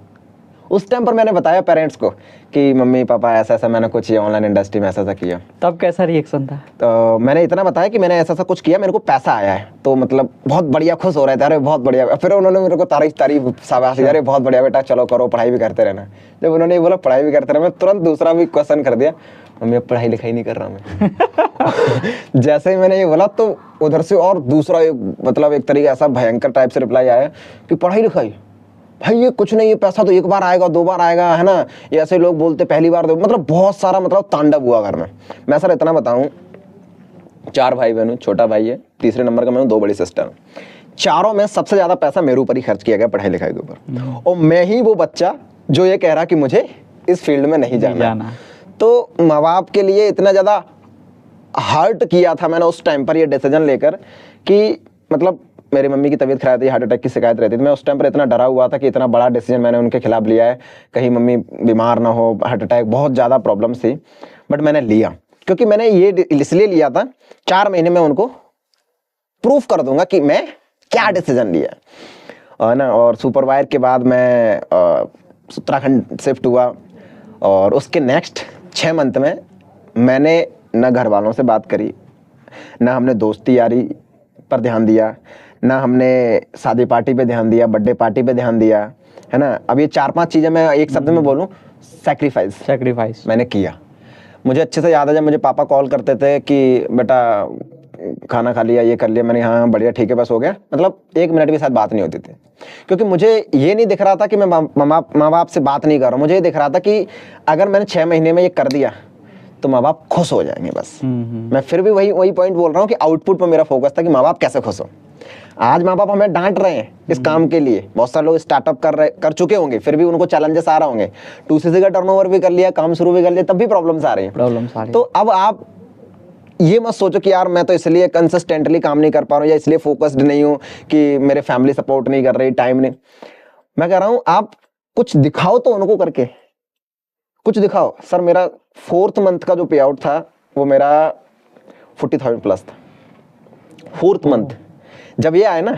उस टाइम पर मैंने बताया पेरेंट्स को कि मम्मी पापा ऐसा ऐसा मैंने कुछ ये ऑनलाइन इंडस्ट्री में ऐसा ऐसा किया। तब कैसा रिएक्शन था? तो मैंने इतना बताया कि मैंने ऐसा ऐसा कुछ किया, मेरे को पैसा आया है, तो मतलब बहुत बढ़िया, खुश हो रहे थे, अरे बहुत बढ़िया। फिर उन्होंने मेरे को तारीफ शाबाशी, अरे बहुत बढ़िया बेटा, चलो करो, पढ़ाई भी करते रहना। जब उन्होंने ये बोला पढ़ाई भी करते रहना, मैं तुरंत दूसरा भी क्वेश्चन कर दिया, मम्मी अब पढ़ाई लिखाई नहीं कर रहा मैं। जैसे ही मैंने ये बोला तो उधर से और दूसरा मतलब एक तरीके ऐसा भयंकर टाइप से रिप्लाई आया कि पढ़ाई लिखाई भाई ये कुछ नहीं, ये पैसा तो 1 बार आएगा 2 बार आएगा, है ना, ये ऐसे लोग बोलते पहली बार दो, मतलब बहुत सारा मतलब तांडव हुआ घर में। मैं सर इतना बताऊं, 4 भाई बहन, छोटा भाई है, तीसरे नंबर का मैं हूं, 2 बड़ी सिस्टर। चारों में सबसे ज्यादा पैसा मेरे ऊपर ही खर्च किया गया पढ़ाई लिखाई के ऊपर, और मैं ही वो बच्चा जो ये कह रहा कि मुझे इस फील्ड में नहीं जाना। तो माँ बाप के लिए इतना ज्यादा हर्ट किया था मैंने उस टाइम पर ये डिसीजन लेकर कि मतलब मेरी मम्मी की तबीयत खराब थी, हार्ट अटैक की शिकायत रहती थी। मैं उस टाइम पर इतना डरा हुआ था कि इतना बड़ा डिसीजन मैंने उनके खिलाफ लिया है, कहीं मम्मी बीमार ना हो, हार्ट अटैक, बहुत ज़्यादा प्रॉब्लम थी, बट मैंने लिया क्योंकि मैंने ये इसलिए लिया था 4 महीने में उनको प्रूफ कर दूंगा कि मैं क्या डिसीजन लिया है ना। और सुपरवाइजर के बाद मैं उत्तराखंड शिफ्ट हुआ, और उसके नेक्स्ट 6 मंथ में मैंने न घर वालों से बात करी, न हमने दोस्ती यारी पर ध्यान दिया, ना हमने शादी पार्टी पे ध्यान दिया, बर्थडे पार्टी पे ध्यान दिया, है ना। अब ये 4-5 चीज़ें मैं एक शब्द में बोलूँ, सैक्रिफाइस मैंने किया। मुझे अच्छे से याद है जब मुझे पापा कॉल करते थे कि बेटा खाना खा लिया, ये कर लिया, मैंने हाँ बढ़िया ठीक है बस हो गया, मतलब 1 मिनट भी साथ बात नहीं होती थी, क्योंकि मुझे ये नहीं दिख रहा था कि मैं माँ बाप से बात नहीं कर रहा हूँ। मुझे ये दिख रहा था कि अगर मैंने 6 महीने में ये कर दिया तो माँ बाप खुश हो जाएंगे बस। मैं फिर भी वही पॉइंट बोल रहा हूँ कि आउटपुट पर मेरा फोकस था कि माँ बाप कैसे खुश हो। आज माँ बाप हमें डांट रहे हैं इस काम के लिए, बहुत सारे लोग स्टार्टअप कर चुके होंगे, फिर भी उनको चैलेंजेस आ रहे होंगे, 2CC का टर्नओवर भी कर लिया, काम शुरू भी कर लिया, तब भी प्रॉब्लम्स आ रही हैं। तो अब आप ये मत सोचो कि यार मैं तो इसलिए कंसिस्टेंटली काम नहीं कर पा रहा हूँ या इसलिए फोकस्ड नहीं हूँ कि मेरे फैमिली सपोर्ट नहीं कर रही, टाइम नहीं। मैं कह रहा हूँ आप कुछ दिखाओ तो उनको करके, कुछ दिखाओ। सर मेरा 4th मंथ का जो पे आउट था वो मेरा 40,000 प्लस था। 4th मंथ जब ये आया ना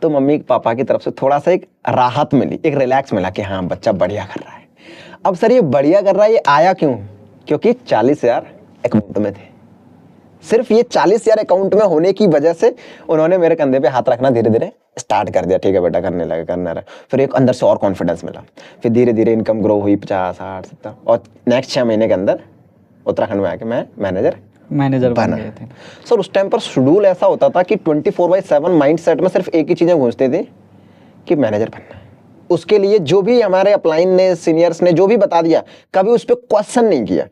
तो मम्मी पापा की तरफ से थोड़ा सा एक राहत मिली, एक रिलैक्स मिला कि हाँ बच्चा बढ़िया कर रहा है। अब सर ये बढ़िया कर रहा है, ये आया क्यों? क्योंकि 40,000 अकाउंट में थे। सिर्फ ये 40,000 अकाउंट में होने की वजह से उन्होंने मेरे कंधे पे हाथ रखना धीरे धीरे स्टार्ट कर दिया। ठीक है बेटा करने लगा, करना रहा। फिर एक अंदर से और कॉन्फिडेंस मिला, फिर धीरे धीरे इनकम ग्रो हुई 50, 60, 70, और नेक्स्ट 6 महीने के अंदर उत्तराखंड में आके मैं मैनेजर बना। सर उस टाइम पर शेड्यूल ऐसा होता था कि 24/7 माइंड सेट में सिर्फ एक ही चीजें गूंजती थी कि मैनेजर बनना। उसके लिए जो भी हमारे अपलाइन ने, सीनियर्स ने जो भी बता दिया, कभी उस पर क्वेश्चन नहीं किया,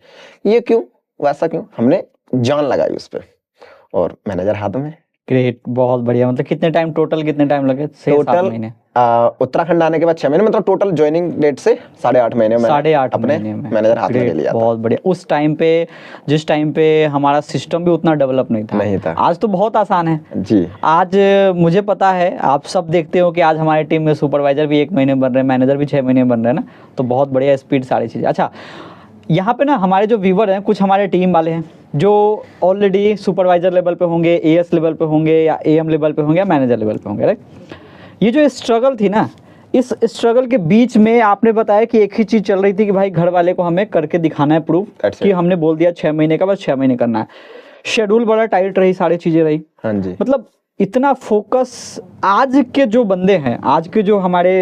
ये क्यों वैसा क्यों, हमने जान लगाई उस पर, और मैनेजर हाथ में। ग्रेट, बहुत बढ़िया। मतलब कितने टाइम लगे? 6-7 महीने। उत्तराखंड आने के बाद 6 महीने, मतलब टोटल ज्वाइनिंग डेट से 8.5 महीने में 8.5 अपने में मैनेजर हाथ में ले लिया। बहुत बढ़िया। उस टाइम पे, जिस टाइम पे हमारा सिस्टम भी उतना डेवलप नहीं था। आज तो बहुत आसान है जी। आज मुझे पता है, आप सब देखते हो कि आज हमारी टीम में सुपरवाइजर भी 1 महीने बन रहे हैं, मैनेजर भी 6 महीने बन रहे हैं ना, तो बहुत बढ़िया स्पीड सारी चीज़ें। अच्छा, यहाँ पे ना हमारे जो व्यूवर हैं, कुछ हमारे टीम वाले हैं जो ऑलरेडी सुपरवाइजर लेवल पे होंगे, एएस लेवल पे होंगे, या एएम लेवल पे होंगे, या मैनेजर लेवल पे होंगे, राइट। ये जो स्ट्रगल थी ना, इस स्ट्रगल के बीच में आपने बताया कि एक ही चीज चल रही थी कि भाई घर वाले को हमें करके दिखाना है प्रूफ That's कि it. हमने बोल दिया 6 महीने का, बस 6 महीने करना है। शेड्यूल बड़ा टाइट रही, सारी चीजें रही, हाँ जी। मतलब इतना फोकस। आज के जो बंदे हैं, आज के जो हमारे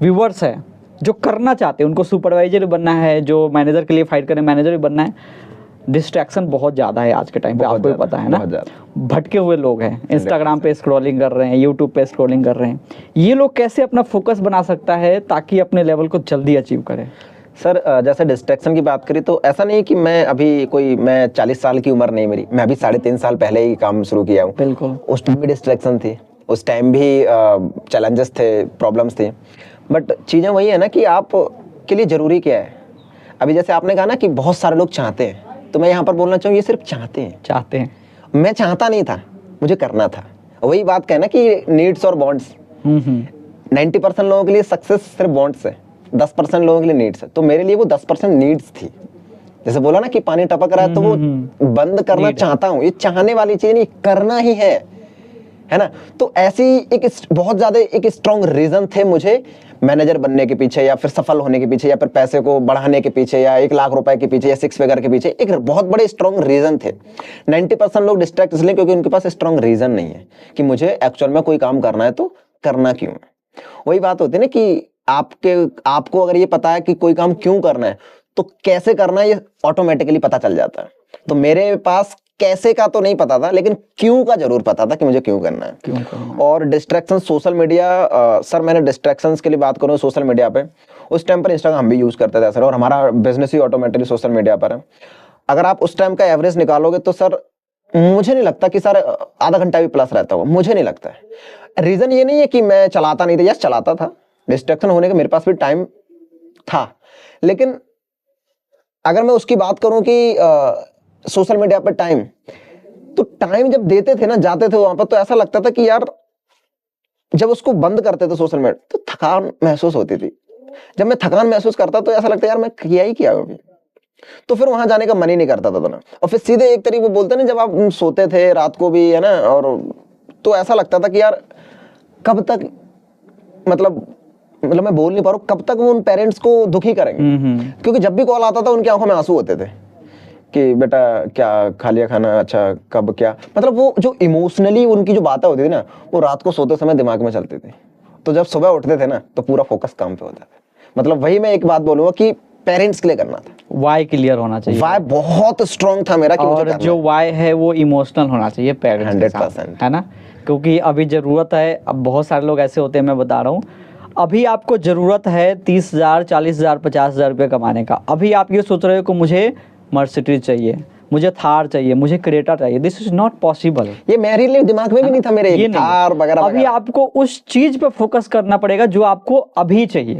व्यूवर्स हैं, जो करना चाहते हैं, उनको सुपरवाइजर बनना है, जो मैनेजर के लिए फाइट करें, मैनेजर भी बनना है, डिस्ट्रैक्शन बहुत ज़्यादा है आज के टाइम पे, बहुत आपको भी ज़्यादा, पता है ना। बहुत ज़्यादा। भटके हुए लोग हैं, इंस्टाग्राम पे स्क्रॉलिंग कर रहे हैं, यूट्यूब पे स्क्रॉलिंग कर रहे हैं। ये लोग कैसे अपना फोकस बना सकता है ताकि अपने लेवल को जल्दी अचीव करें? सर जैसे डिस्ट्रैक्शन की बात करी तो ऐसा नहीं कि मैं अभी मैं 40 साल की उम्र नहीं मेरी, मैं अभी 3.5 साल पहले ही काम शुरू किया हूँ। बिल्कुल। उस टाइम भी डिस्ट्रैक्शन थी, उस टाइम भी चैलेंजेस थे, प्रॉब्लम्स थी, बट चीज़ें वही है ना कि आप के लिए ज़रूरी क्या है। अभी जैसे आपने कहा ना कि बहुत सारे लोग चाहते हैं, तो मैं यहाँ पर बोलना चाहूँ ये सिर्फ चाहते हैं। मैं चाहता नहीं था, मुझे करना था। वही बात कहना कि नीड्स और बॉन्ड्स। 90% लोगों के लिए सक्सेस सिर्फ बॉन्ड्स है, 10% लोगों के लिए नीड्स है। तो मेरे लिए वो 10% नीड्स थी। जैसे बोला ना कि पानी टपक रहा है तो वो बंद करना चाहता हूँ, ये चाहने वाली चीज नहीं, करना ही है ना। तो ऐसी एक बहुत ज्यादा एक स्ट्रॉन्ग रीजन थे मुझे मैनेजर बनने के पीछे, या फिर सफल होने के पीछे, या फिर पैसे को बढ़ाने के पीछे, या 1 लाख रुपए के पीछे, या 6 फिगर के पीछे। एक बहुत बड़े स्ट्रॉन्ग रीजन थे। 90% लोग डिस्ट्रैक्ट इसलिए क्योंकि उनके पास स्ट्रॉन्ग रीजन नहीं है कि मुझे एक्चुअल में कोई काम करना है तो करना क्यों है। वही बात होती है ना कि आपको अगर ये पता है कि कोई काम क्यों करना है तो कैसे करना है ये ऑटोमेटिकली पता चल जाता है। तो मेरे पास कैसे का तो नहीं पता था, लेकिन क्यों का जरूर पता था कि मुझे क्यों करना है। और डिस्ट्रैक्शन सोशल मीडिया, सर मैंने डिस्ट्रैक्शंस के लिए बात करूँ सोशल मीडिया पे, उस टाइम पर इंस्टाग्राम हम भी यूज करते थे सर, और हमारा बिजनेस ही ऑटोमेटिकली सोशल मीडिया पर है। अगर आप उस टाइम का एवरेज निकालोगे तो सर मुझे नहीं लगता कि सर आधा घंटा भी प्लस रहता होगा, मुझे नहीं लगता है। रीजन ये नहीं है कि मैं चलाता नहीं था, यस चलाता था, डिस्ट्रैक्शन होने का मेरे पास भी टाइम था, लेकिन अगर मैं उसकी बात करूं कि सोशल मीडिया पर टाइम, तो टाइम जब देते थे ना, जाते थे वहां पर, तो ऐसा लगता था कि यार जब उसको बंद करते थे सोशल मीडिया तो थकान महसूस होती थी। जब मैं थकान महसूस करता तो ऐसा लगता यार मैं किया ही क्या अभी, तो फिर वहां जाने का मन ही नहीं करता था ना। और फिर सीधे एक तरीके वो बोलते ना, जब आप सोते थे रात को भी है ना, और तो ऐसा लगता था कि यार कब तक, मतलब मैं बोल नहीं पा रहा हूँ, कब तक वो उन पेरेंट्स को दुखी करेंगे। क्योंकि जब भी कॉल आता था उनकी आंखों में आंसू होते थे कि बेटा क्या खा लिया खाना, अच्छा कब क्या, मतलब वो जो इमोशनली उनकी जो बातें होती थी ना, वो रात को सोते समय दिमाग में चलती थी। तो जब सुबह उठते थे ना तो पूरा फोकस काम पे होता था। मतलब वही मैं एक बात बोलूंगा कि पेरेंट्स के लिए करना था, वाई क्लियर होना चाहिए। वाई बहुत स्ट्रॉन्ग था मेरा कि मुझे और करना जो वाई है वो इमोशनल होना चाहिए पेरेंट्स के साथ, 100%, है ना। क्योंकि अभी ज़रूरत है, अब बहुत सारे लोग ऐसे होते हैं, मैं बता रहा हूँ, अभी आपको ज़रूरत है 30,000 40,000 50,000 रुपये कमाने का। अभी आप ये सोच रहे हो कि मुझे मर्सिडीज चाहिए, मुझे थार चाहिए, मुझे क्रेटा चाहिए, दिस इज नॉट पॉसिबल। ये मेरे लिए दिमाग में भी नहीं था, मेरे ये थार वगैरह। अभी आपको उस चीज पे फोकस करना पड़ेगा जो आपको अभी चाहिए,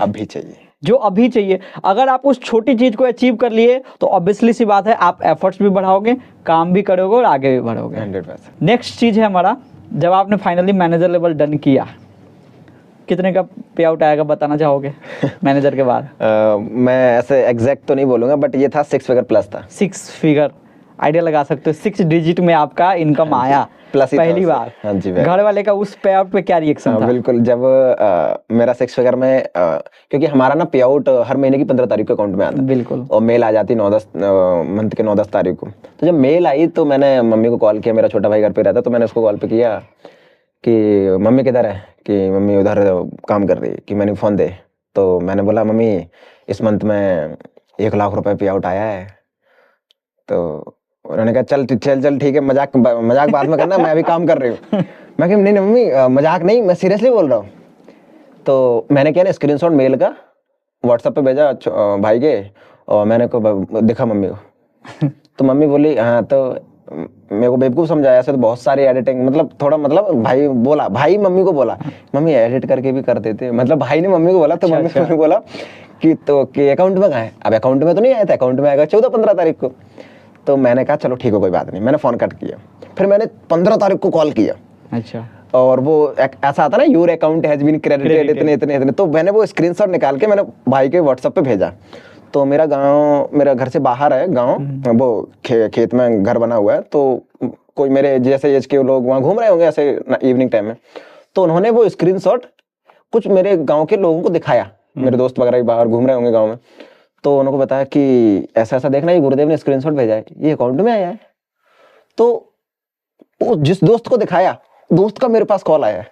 जो अभी चाहिए। अगर आप उस छोटी चीज को अचीव कर लिए तो ऑब्वियसली सी बात है आप एफर्ट्स भी बढ़ाओगे, काम भी करोगे और आगे भी बढ़ोगे। 100%। नेक्स्ट चीज है हमारा, जब आपने फाइनली मैनेजर लेवल डन किया, कितने का पे आउट आएगा बताना चाहोगे मैनेजर के बाद? मैं ऐसे एग्जैक्ट तो नहीं बोलूंगा, बट ये था 6 फिगर प्लस था। 6 फिगर आइडिया लगा सकते हो, 6 डिजिट में आपका इनकम आया प्लस ही पहली बार। हाँ जी। घर वाले का उस पे आउट पे क्या रिएक्शन था? बिल्कुल, जब मेरा 6 फिगर में क्योंकि हमारा ना पे आउट हर महीने की 15 तारीख को अकाउंट में आता है। बिल्कुल। और मेल आ जाती 9-10 मंथ के 9-10 तारीख को। तो जब मेल आई तो मैंने मम्मी को कॉल किया, मेरा छोटा भाई घर पे रहता, तो मैंने उसको कॉल पे किया कि मम्मी किधर है, कि मम्मी उधर काम कर रही है, कि मैंने फ़ोन दे। तो मैंने बोला मम्मी इस मंथ में 1 लाख रुपए पे आउट आया है। तो उन्होंने कहा चल ठीक है, मजाक बाद में करना, मैं अभी काम कर रही हूँ। मैं कहा नहीं मम्मी मजाक नहीं, मैं सीरियसली बोल रहा हूँ। तो मैंने क्या ना स्क्रीनशॉट मेल का व्हाट्सएप पे भेजा भाई के, और मैंने को दिखा मम्मी को। तो मम्मी बोली हाँ, तो मेरे को बेवकूफ़ समझाया। ऐसे तो बहुत सारी एडिटिंग, मतलब थोड़ा, मतलब भाई मम्मी को बोला मम्मी एडिट करके भी कर देते, मतलब भाई ने मम्मी को बोला। तो मम्मी ने बोला कि अकाउंट में कहाँ है? अब अकाउंट में तो नहीं आया था, अकाउंट में आएगा 14-15 तारीख को। तो मैंने कहा चलो ठीक है कोई बात नहीं, मैंने फ़ोन कट किया। फिर मैंने 15 तारीख को कॉल किया। अच्छा। और वो ऐसा आता ना, your account has been credited इतने। तो मैंने वो स्क्रीनशॉट निकाल के मैंने भाई के व्हाट्सएप पे भेजा। तो मेरा घर से बाहर है गांव, वो खेत में घर बना हुआ है। तो कोई मेरे जैसे एज के लोग वहाँ घूम रहे होंगे ऐसे इवनिंग टाइम में। तो उन्होंने वो स्क्रीनशॉट कुछ मेरे गांव के लोगों को दिखाया, मेरे दोस्त वगैरह भी बाहर घूम रहे होंगे गांव में, तो उनको बताया कि ऐसा ऐसा देखना, ये गुरुदेव ने स्क्रीनशॉट भेजा है, ये अकाउंट में आया है। तो वो जिस दोस्त को दिखाया, दोस्त का मेरे पास कॉल आया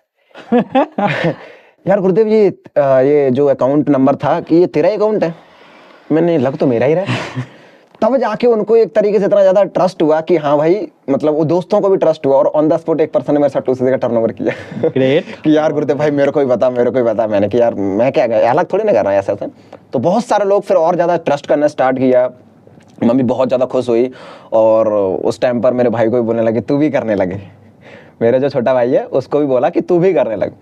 है यार गुरुदेव ये जो अकाउंट नंबर था कि ये तेरा अकाउंट है। मैंने लग तो मेरा ही रहा है तब जाके उनको एक तरीके से इतना ज्यादा ट्रस्ट हुआ कि हाँ भाई, मतलब वो दोस्तों को भी ट्रस्ट हुआ, और ऑन द स्पॉट एक पर्सन ने मेरे साथ 2 का टर्नओवर किया ग्रेट। कि यार गुरुदेव भाई मेरे को ही बता, मेरे को ही बता। मैंने कि यार मैं क्या अलग थोड़ी ना कर रहा हूँ ऐसा। तो बहुत सारे लोग फिर और ज्यादा ट्रस्ट करना स्टार्ट किया। मम्मी बहुत ज्यादा खुश हुई, और उस टाइम पर मेरे भाई को भी बोलने लगे तू भी करने लगे। मेरा जो छोटा भाई है उसको भी बोला कि तू भी करने लग।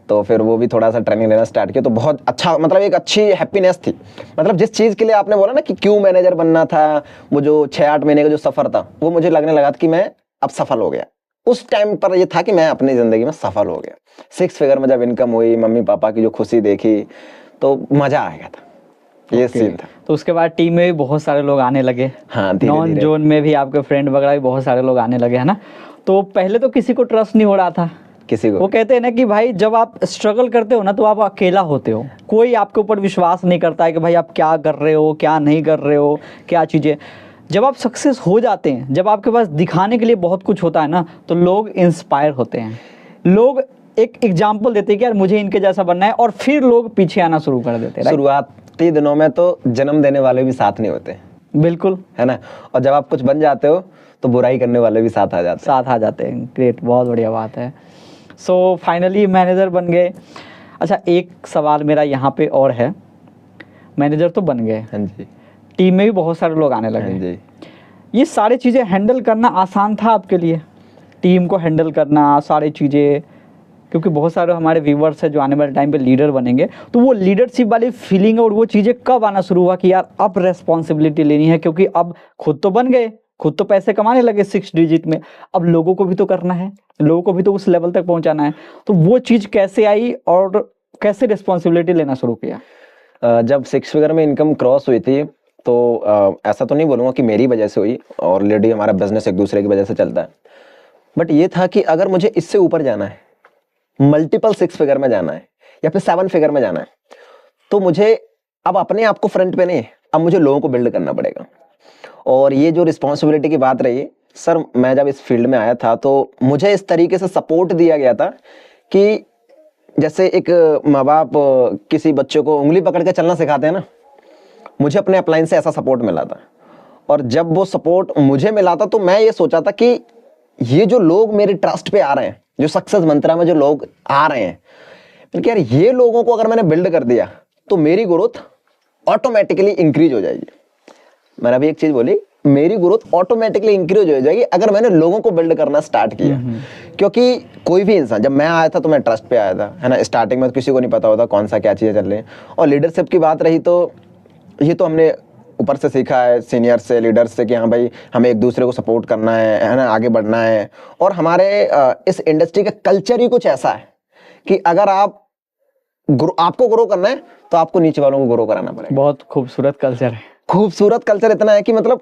तो फिर वो भी थोड़ा सा ट्रेनिंग लेना स्टार्ट किया। तो बहुत अच्छा, मतलब एक अच्छी हैप्पीनेस थी। मतलब जिस चीज़ के लिए आपने बोला ना कि क्यों मैनेजर बनना था, वो जो 6-8 महीने का जो सफ़र था, वो मुझे लगने लगा था कि मैं अब सफल हो गया। उस टाइम पर ये था कि मैं अपनी ज़िंदगी में सफल हो गया। 6 फिगर में जब इनकम हुई, मम्मी पापा की जो खुशी देखी, तो मज़ा आ गया था। ये सीन था। तो उसके बाद टीम में भी बहुत सारे लोग आने लगे। हाँ, नॉन जोन में भी आपके फ्रेंड वगैरह भी बहुत सारे लोग आने लगे, है ना। तो पहले तो किसी को ट्रस्ट नहीं हो रहा था, किसी को। वो कहते हैं ना कि भाई जब आप स्ट्रगल करते हो ना तो आप अकेला होते हो, कोई आपके ऊपर विश्वास नहीं करता है कि भाई आप क्या कर रहे हो, क्या नहीं कर रहे हो, क्या चीज़ें। जब आप सक्सेस हो जाते हैं, जब आपके पास दिखाने के लिए बहुत कुछ होता है ना, तो लोग इंस्पायर होते हैं, लोग एक एग्जाम्पल देते हैं कि यार मुझे इनके जैसा बनना है, और फिर लोग पीछे आना शुरू कर देते हैं। शुरुआती दिनों में तो जन्म देने वाले भी साथ नहीं होते, बिल्कुल, है ना। और जब आप कुछ बन जाते हो तो बुराई करने वाले भी साथ आ जाते हैं। ग्रेट, बहुत बढ़िया बात है। सो फाइनली मैनेजर बन गए। अच्छा, एक सवाल मेरा यहाँ पे और है, मैनेजर तो बन गए, हाँ जी, टीम में भी बहुत सारे लोग आने लगे, हाँ जी। ये सारी चीज़ें हैंडल करना आसान था आपके लिए? टीम को हैंडल करना, सारी चीज़ें, क्योंकि बहुत सारे हमारे व्यूवर्स हैं जो आने वाले टाइम पे लीडर बनेंगे, तो वो लीडरशिप वाली फीलिंग और वो चीज़ें कब आना शुरू हुआ कि यार अब रेस्पॉन्सिबिलिटी लेनी है, क्योंकि अब खुद तो बन गए, खुद तो पैसे कमाने लगे 6 डिजिट में, अब लोगों को भी तो करना है, लोगों को भी तो उस लेवल तक पहुंचाना है। तो वो चीज़ कैसे आई और कैसे रिस्पॉन्सिबिलिटी लेना शुरू किया? जब 6 फिगर में इनकम क्रॉस हुई थी, तो ऐसा तो नहीं बोलूँगा कि मेरी वजह से हुई, और ऑलरेडी हमारा बिजनेस एक दूसरे की वजह से चलता है, बट ये था कि अगर मुझे इससे ऊपर जाना है, मल्टीपल 6 फिगर में जाना है या फिर 7 फिगर में जाना है, तो मुझे अब अपने आप को फ्रंट पे नहीं, अब मुझे लोगों को बिल्ड करना पड़ेगा। और ये जो रिस्पॉन्सिबिलिटी की बात रही सर, मैं जब इस फील्ड में आया था तो मुझे इस तरीके से सपोर्ट दिया गया था कि जैसे एक माँ बाप किसी बच्चे को उंगली पकड़ के चलना सिखाते हैं ना, मुझे अपने अपलाइन से ऐसा सपोर्ट मिला था। और जब वो सपोर्ट मुझे मिला था तो मैं ये सोचा था कि ये जो लोग मेरे ट्रस्ट पे आ रहे हैं, जो सक्सेस मंत्रा में जो लोग आ रहे हैं, मैंने कहा यार ये लोगों को अगर मैंने बिल्ड कर दिया तो मेरी ग्रोथ ऑटोमेटिकली इंक्रीज हो जाएगी। मैंने अभी एक चीज बोली, मेरी ग्रोथ ऑटोमेटिकली इंक्रीज हो जाएगी अगर मैंने लोगों को बिल्ड करना स्टार्ट किया। क्योंकि कोई भी इंसान, जब मैं आया था तो मैं ट्रस्ट पे आया था, है ना। स्टार्टिंग में तो किसी को नहीं पता होता कौन सा क्या चीजें चल रही हैं। और लीडरशिप की बात रही तो ये तो हमने ऊपर से सीखा है, सीनियर से, लीडर से, कि हाँ भाई हमें एक दूसरे को सपोर्ट करना है ना, आगे बढ़ना है। और हमारे इस इंडस्ट्री का कल्चर ही कुछ ऐसा है कि अगर आपको ग्रो करना है तो आपको नीचे वालों को ग्रो कराना पड़ेगा। बहुत खूबसूरत कल्चर है। खूबसूरत कल्चर इतना है कि मतलब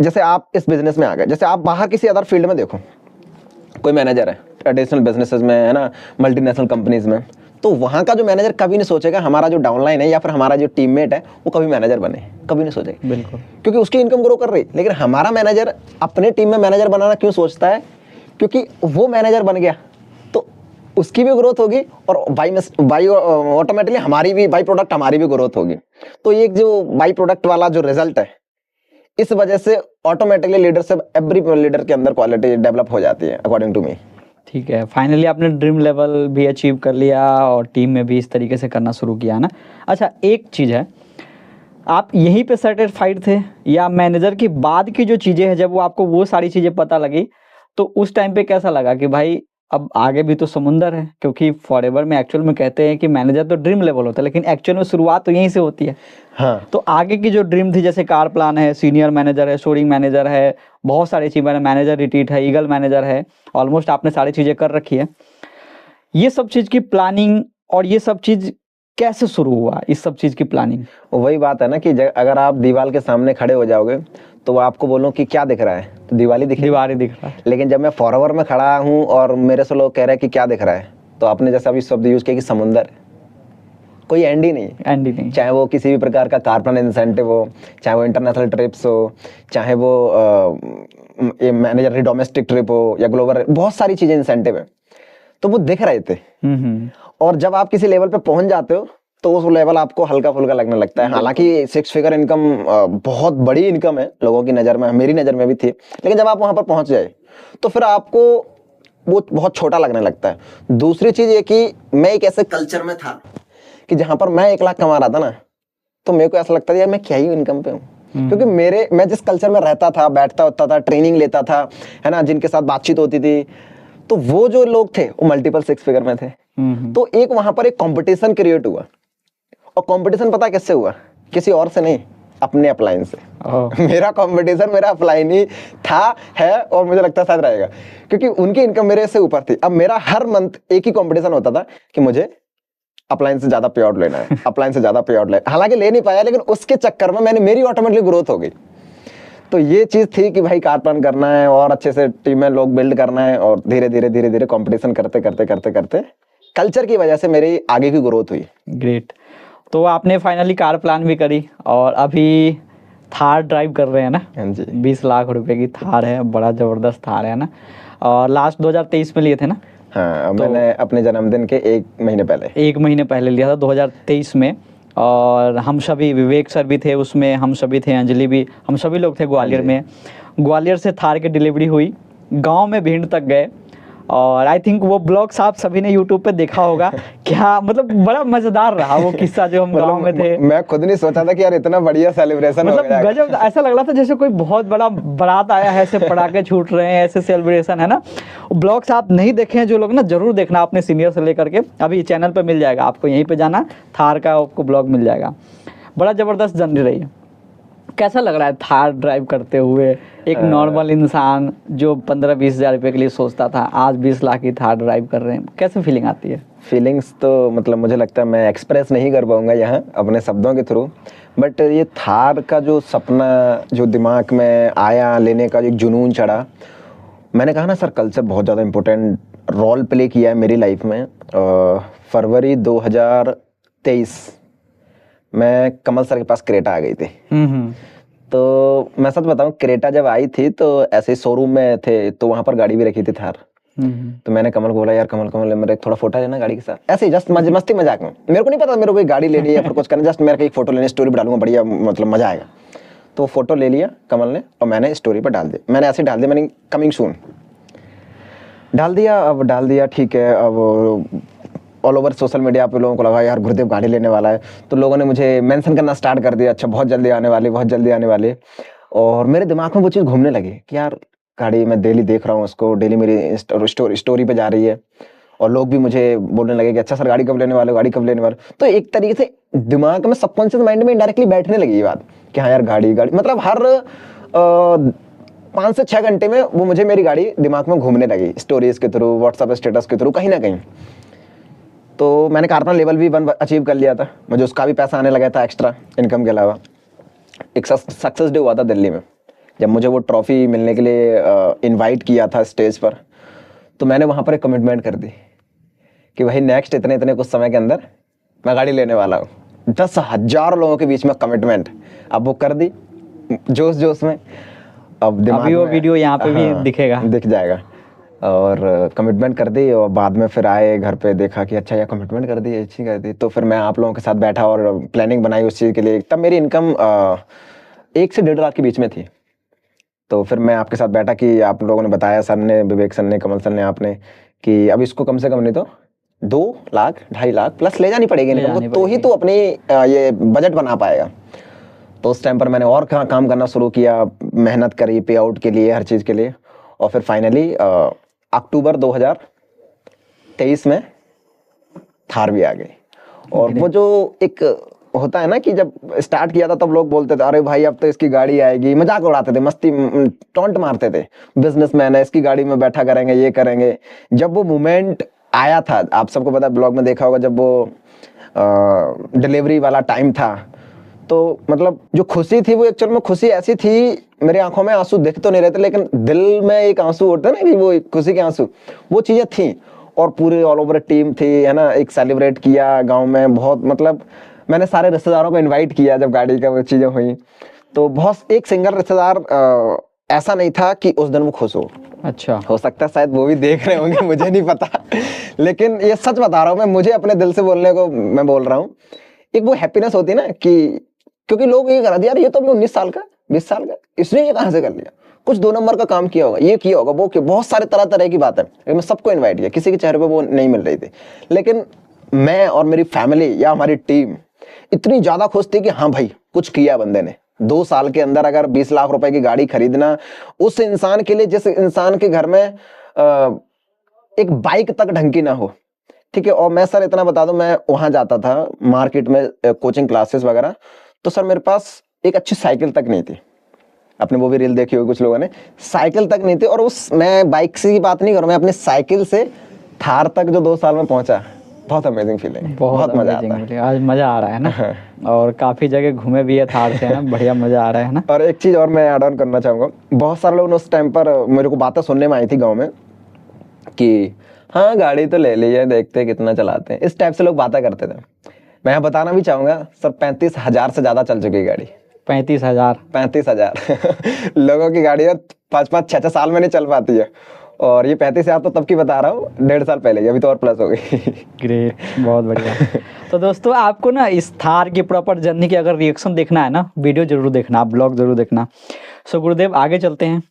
जैसे आप इस बिजनेस में आ गए, जैसे आप बाहर किसी अदर फील्ड में देखो, कोई मैनेजर है ट्रेडिशनल बिजनेसेस में, है ना, मल्टीनेशनल कंपनीज में, तो वहाँ का जो मैनेजर कभी नहीं सोचेगा हमारा जो डाउनलाइन है या फिर हमारा जो टीममेट है वो कभी मैनेजर बने, कभी नहीं सोचेगा। बिल्कुल, क्योंकि उसकी इनकम ग्रो कर रही। लेकिन हमारा मैनेजर अपने टीम में मैनेजर बनाना क्यों सोचता है? क्योंकि वो मैनेजर बन गया तो उसकी भी ग्रोथ होगी, और बाई ऑटोमेटिकली हमारी भी बाई प्रोडक्ट हमारी भी ग्रोथ होगी। तो ये जो बाई प्रोडक्ट वाला जो रिजल्ट है, इस वजह से ऑटोमेटिकली लीडरशिप, एवरी लीडर के अंदर क्वालिटी डेवलप हो जाती है अकॉर्डिंग टू मी। ठीक है, फाइनली आपने ड्रीम लेवल भी अचीव कर लिया और टीम में भी इस तरीके से करना शुरू किया ना। अच्छा, एक चीज़ है, आप यहीं पे सेटिस्फाइड थे या मैनेजर की बाद की जो चीज़ें हैं, जब वो आपको वो सारी चीज़ें पता लगी तो उस टाइम पे कैसा लगा कि भाई अब आगे भी तो समुंदर है? क्योंकि फॉरएवर में एक्चुअल में कहते हैं कि मैनेजर तो ड्रीम लेवल होता है, लेकिन एक्चुअल में शुरुआत तो यहीं से होती है। हाँ। तो आगे की जो ड्रीम थी, जैसे कार प्लान है, सीनियर मैनेजर है, शोरिंग मैनेजर है, बहुत सारी चीज़ें, मैनेजर रिट्रीट है, ईगल मैनेजर है, ऑलमोस्ट आपने सारी चीज़ें कर रखी है। ये सब चीज़ की प्लानिंग और ये सब चीज़ कैसे शुरू हुआ, इस सब चीज़ की प्लानिंग? वही बात है ना कि अगर आप दीवार के सामने खड़े हो जाओगे तो आपको बोलो कि क्या दिख रहा है, तो दीवार ही दिख रहा है। लेकिन जब मैं फॉरएवर में खड़ा हूँ और मेरे से लोग कह रहे हैं कि क्या दिख रहा है, तो आपने जैसे अभी शब्द यूज किया कि समुंदर है, कोई एंड ही नहीं। एंड ही नहीं। चाहे वो किसी भी प्रकार का कारपोरेट इंसेंटिव हो, चाहे वो इंटरनेशनल ट्रिप्स हो, चाहे वो मैनेजर डोमेस्टिक ट्रिप हो या ग्लोबल, बहुत सारी चीजें इंसेंटिव है, तो वो दिख रहे थे। और जब आप किसी लेवल पे पहुंच जाते हो तो उस लेवल आपको हल्का फुल्का लगने लगता है। हालांकि 6 फिगर इनकम बहुत बड़ी इनकम है लोगों की नज़र में, मेरी नज़र में भी थी, लेकिन जब आप वहां पर पहुंच जाए तो फिर आपको वो बहुत छोटा लगने लगता है। दूसरी चीज ये कि मैं एक ऐसे कल्चर में था कि जहां पर मैं 1 लाख कमा रहा था ना, तो मेरे को ऐसा लगता था यार मैं क्या ही इनकम पे हूँ। क्योंकि मैं जिस कल्चर में रहता था, बैठता होता था, ट्रेनिंग लेता था, है ना, जिनके साथ बातचीत होती थी, तो वो जो लोग थे वो मल्टीपल 6 फिगर में थे। तो एक वहां पर एक कंपटीशन क्रिएट हुआ, और कंपटीशन पता किससे हुआ? किसी और से नहीं, अपने अपलाइन से। मेरा कंपटीशन मेरा अपलाइन ही था, है, और मुझे लगता है शायद रहेगा, क्योंकि उनकी इनकम मेरे से ऊपर थी। अब मेरा हर मंथ एक ही कंपटीशन होता था कि मुझे अपलाइन से ज्यादा पे आउट लेना है, अपलाइन से ज्यादा पे आउट लेना। हालांकि ले नहीं पाया, लेकिन उसके चक्कर में मेरी ऑटोमेटिकली ग्रोथ हो गई। तो ये चीज थी कि भाई कार प्लान करना है और अच्छे से टीम में लोग बिल्ड करना है, और धीरे धीरे कंपटीशन करते करते कल्चर की वजह से मेरी आगे की ग्रोथ हुई। ग्रेट। तो आपने फाइनली कार प्लान भी करी और अभी थार ड्राइव कर रहे हैं ना? हाँ जी। 20 लाख रुपए की थार है, बड़ा जबरदस्त थार है ना, और लास्ट 2023 में लिए थे ना? हाँ, तो मैंने अपने जन्मदिन के 1 महीने पहले लिया था 2023 में। और हम सभी, विवेक सर भी थे उसमें, हम सभी थे, अंजलि भी, हम सभी लोग थे ग्वालियर में। ग्वालियर से थार की डिलीवरी हुई, गांव में भिंड तक गए, और आई थिंक वो ब्लॉग्स आप सभी ने यूट्यूब पे देखा होगा। क्या मतलब बड़ा मजेदार रहा वो किस्सा जो हम गांव में थे। मैं खुद नहीं सोचा था कि यार इतना बढ़िया सेलिब्रेशन मतलब गजब, ऐसा लग रहा था जैसे कोई बहुत बड़ा बारात आया है, ऐसे पटाखे छूट रहे हैं, ऐसे सेलिब्रेशन है ना। ब्लॉग्स आप नहीं देखे हैं जो लोग ना, जरूर देखना अपने सीनियर से लेकर के, अभी चैनल पे मिल जाएगा आपको, यहीं पे जाना, थार का आपको ब्लॉग मिल जाएगा। बड़ा जबरदस्त जर्नी रही है। कैसा लग रहा है थार ड्राइव करते हुए? एक नॉर्मल इंसान जो 15-20 हज़ार रुपये के लिए सोचता था, आज 20 लाख की थार ड्राइव कर रहे हैं, कैसे फीलिंग आती है? फीलिंग्स तो मतलब मुझे लगता है मैं एक्सप्रेस नहीं कर पाऊंगा यहाँ अपने शब्दों के थ्रू, बट ये थार का जो सपना जो दिमाग में आया, लेने का एक जुनून चढ़ा, मैंने कहा ना सर, कल्चर बहुत ज़्यादा इम्पोर्टेंट रोल प्ले किया है मेरी लाइफ में। फरवरी 2023 मैं कमल सर के पास क्रेटा आ गई थी। तो मैं सच बताऊं, क्रेटा जब आई थी तो ऐसे शोरूम में थे, तो वहां पर गाड़ी भी रखी थी थार। तो मैंने कमल को बोला, यार कमल मेरा एक थोड़ा फोटो लेना गाड़ी के साथ, ऐसे ही जस्ट मस्ती मजाक में। मेरे को नहीं पता मेरे को गाड़ी लेनी है या फिर कुछ करना, जस्ट मेरे को एक फोटो लेनी, स्टोरी पर डालूंगा, बढ़िया मतलब मजा आएगा। तो फोटो ले लिया कमल ने और मैंने स्टोरी पर डाल दिया। मैंने ऐसे डाल दिया, मैंने कमिंग सून डाल दिया। अब डाल दिया, ठीक है, अब ऑल ओवर सोशल मीडिया पे लोगों को लगा यार गुरुदेव गाड़ी लेने वाला है, तो लोगों ने मुझे मेंशन करना स्टार्ट कर दिया, अच्छा बहुत जल्दी आने वाली, बहुत जल्दी आने वाली। और मेरे दिमाग में वो चीज़ घूमने लगी कि यार गाड़ी मैं डेली देख रहा हूँ उसको, डेली मेरी स्टोरी पे जा रही है, और लोग भी मुझे बोलने लगे कि अच्छा सर गाड़ी कब लेने वाले, गाड़ी कब लेने वाले। तो एक तरीके से दिमाग में, सबकॉन्शियस माइंड में इनडायरेक्टली बैठने लगी ये बात कि हाँ यार गाड़ी, मतलब हर 5 से 6 घंटे में वो मुझे मेरी गाड़ी दिमाग में घूमने लगी, स्टोरीज के थ्रू, व्हाट्सएप स्टेटस के थ्रू, कहीं ना कहीं। तो मैंने कारपन लेवल भी 1 अचीव कर लिया था, मुझे उसका भी पैसा आने लगा था एक्स्ट्रा इनकम के अलावा। एक सक्सेस डे हुआ था दिल्ली में, जब मुझे वो ट्रॉफी मिलने के लिए इनवाइट किया था स्टेज पर, तो मैंने वहाँ पर एक कमिटमेंट कर दी कि भाई नेक्स्ट इतने कुछ समय के अंदर मैं गाड़ी लेने वाला हूँ। 10,000 लोगों के बीच में कमिटमेंट अब वो कर दी, जोश में। अब दिमाग अभी वो वीडियो यहाँ पे भी दिखेगा, दिख जाएगा। और कमिटमेंट कर दी, और बाद में फिर आए घर पे, देखा कि अच्छा यार कमिटमेंट कर दी, अच्छी कर दी। तो फिर मैं आप लोगों के साथ बैठा और प्लानिंग बनाई उस चीज़ के लिए। तब मेरी इनकम 1 से 1.5 लाख के बीच में थी। तो फिर मैं आपके साथ बैठा कि आप लोगों ने बताया, सर ने, विवेक सर ने, कमल सर ने, आपने, कि अब इसको कम से कम नहीं तो 2 लाख 2.5 लाख प्लस ले जानी पड़ेगी इनकम, तो ही तो अपनी ये बजट बना पाएगा। तो उस टाइम पर मैंने और काम करना शुरू किया, मेहनत करी पे आउट के लिए, हर चीज़ के लिए। और फिर फाइनली अक्टूबर 2023 में थार भी आ गई। और वो जो एक होता है ना कि जब स्टार्ट किया था तब लोग बोलते थे अरे भाई अब तो इसकी गाड़ी आएगी, मजाक उड़ाते थे, मस्ती टॉन्ट मारते थे, बिजनेसमैन है, इसकी गाड़ी में बैठा करेंगे, ये करेंगे। जब वो मोमेंट आया था, आप सबको पता है, ब्लॉग में देखा होगा, जब वो डिलीवरी वाला टाइम था, तो मतलब जो खुशी थी वो एक्चुअल में खुशी ऐसी थी, मेरे आंखों में आंसू दिख तो नहीं रहे थे, लेकिन दिल में एक आंसू उठते ना कि वो खुशी के आंसू, वो चीजें थी। और पूरे ऑल ओवर टीम थी, है ना, एक सेलिब्रेट किया गांव में बहुत, मतलब मैंने सारे रिश्तेदारों को इनवाइट किया जब गाड़ी का वो चीज़ें हुई। तो बहुत एक सिंगल रिश्तेदार ऐसा नहीं था कि उस दिन वो खुश अच्छा। हो सकता है शायद वो भी देख रहे होंगे, मुझे नहीं पता, लेकिन ये सच बता रहा हूँ मैं, मुझे अपने दिल से बोलने को मैं बोल रहा हूँ। एक वो हैप्पीनेस होती है ना कि क्योंकि लोग ये करा दिया यार, ये तो अभी 19 साल का 20 साल का, इसने ये कहाँ से कर लिया, कुछ 2 नंबर का काम किया होगा, ये किया होगा, वो किया, बहुत सारे तरह तरह की बात है। मैं सबको इन्वाइट किया, किसी के चेहरे पे वो नहीं मिल रही थी, लेकिन मैं और मेरी फैमिली या हमारी टीम इतनी ज्यादा खुश थी कि हाँ भाई कुछ किया बंदे ने। 2 साल के अंदर अगर 20 लाख रुपए की गाड़ी खरीदना उस इंसान के लिए जिस इंसान के घर में एक बाइक तक ढंग की ना हो, ठीक है। और मैं सर इतना बता दूं, मैं वहां जाता था मार्केट में कोचिंग क्लासेस वगैरह, तो सर मेरे पास एक अच्छी साइकिल तक नहीं थी। अपने वो भी रील देखी होगी कुछ लोगों ने, साइकिल तक नहीं थी। और उस मैं बाइक से की बात नहीं कर रहा, मैं अपने साइकिल से थार तक जो 2 साल में पहुंचा, बहुत अमेजिंग फीलिंग, बहुत मजा आता है। आज मजा आ रहा है ना। और काफी जगह घूमे भी है थार से, है ना, बढ़िया मजा आ रहा है ना। और एक चीज और मैं ऐड ऑन करना चाहूंगा, बहुत सारे लोगों ने उस टाइम पर मेरे को बातें सुनने में आई थी गाँव में कि हाँ गाड़ी तो ले ली है, देखते हैं कितना चलाते हैं, इस टाइप से लोग बातें करते थे। मैं यहाँ बताना भी चाहूंगा सर, 35,000 से ज्यादा चल चुकी है गाड़ी। 35,000 35,000 लोगों की गाड़ी है 5-5 6-6 साल में नहीं चल पाती है, और ये 35,000 तो तब की बता रहा हूँ, 1.5 साल पहले की, अभी तो और प्लस हो गई। ग्रेट, बहुत बढ़िया। तो दोस्तों आपको ना इस थार की प्रॉपर जर्नी की अगर रिएक्शन देखना है ना, वीडियो जरूर देखना, ब्लॉग जरूर देखना। सो गुरुदेव आगे चलते हैं,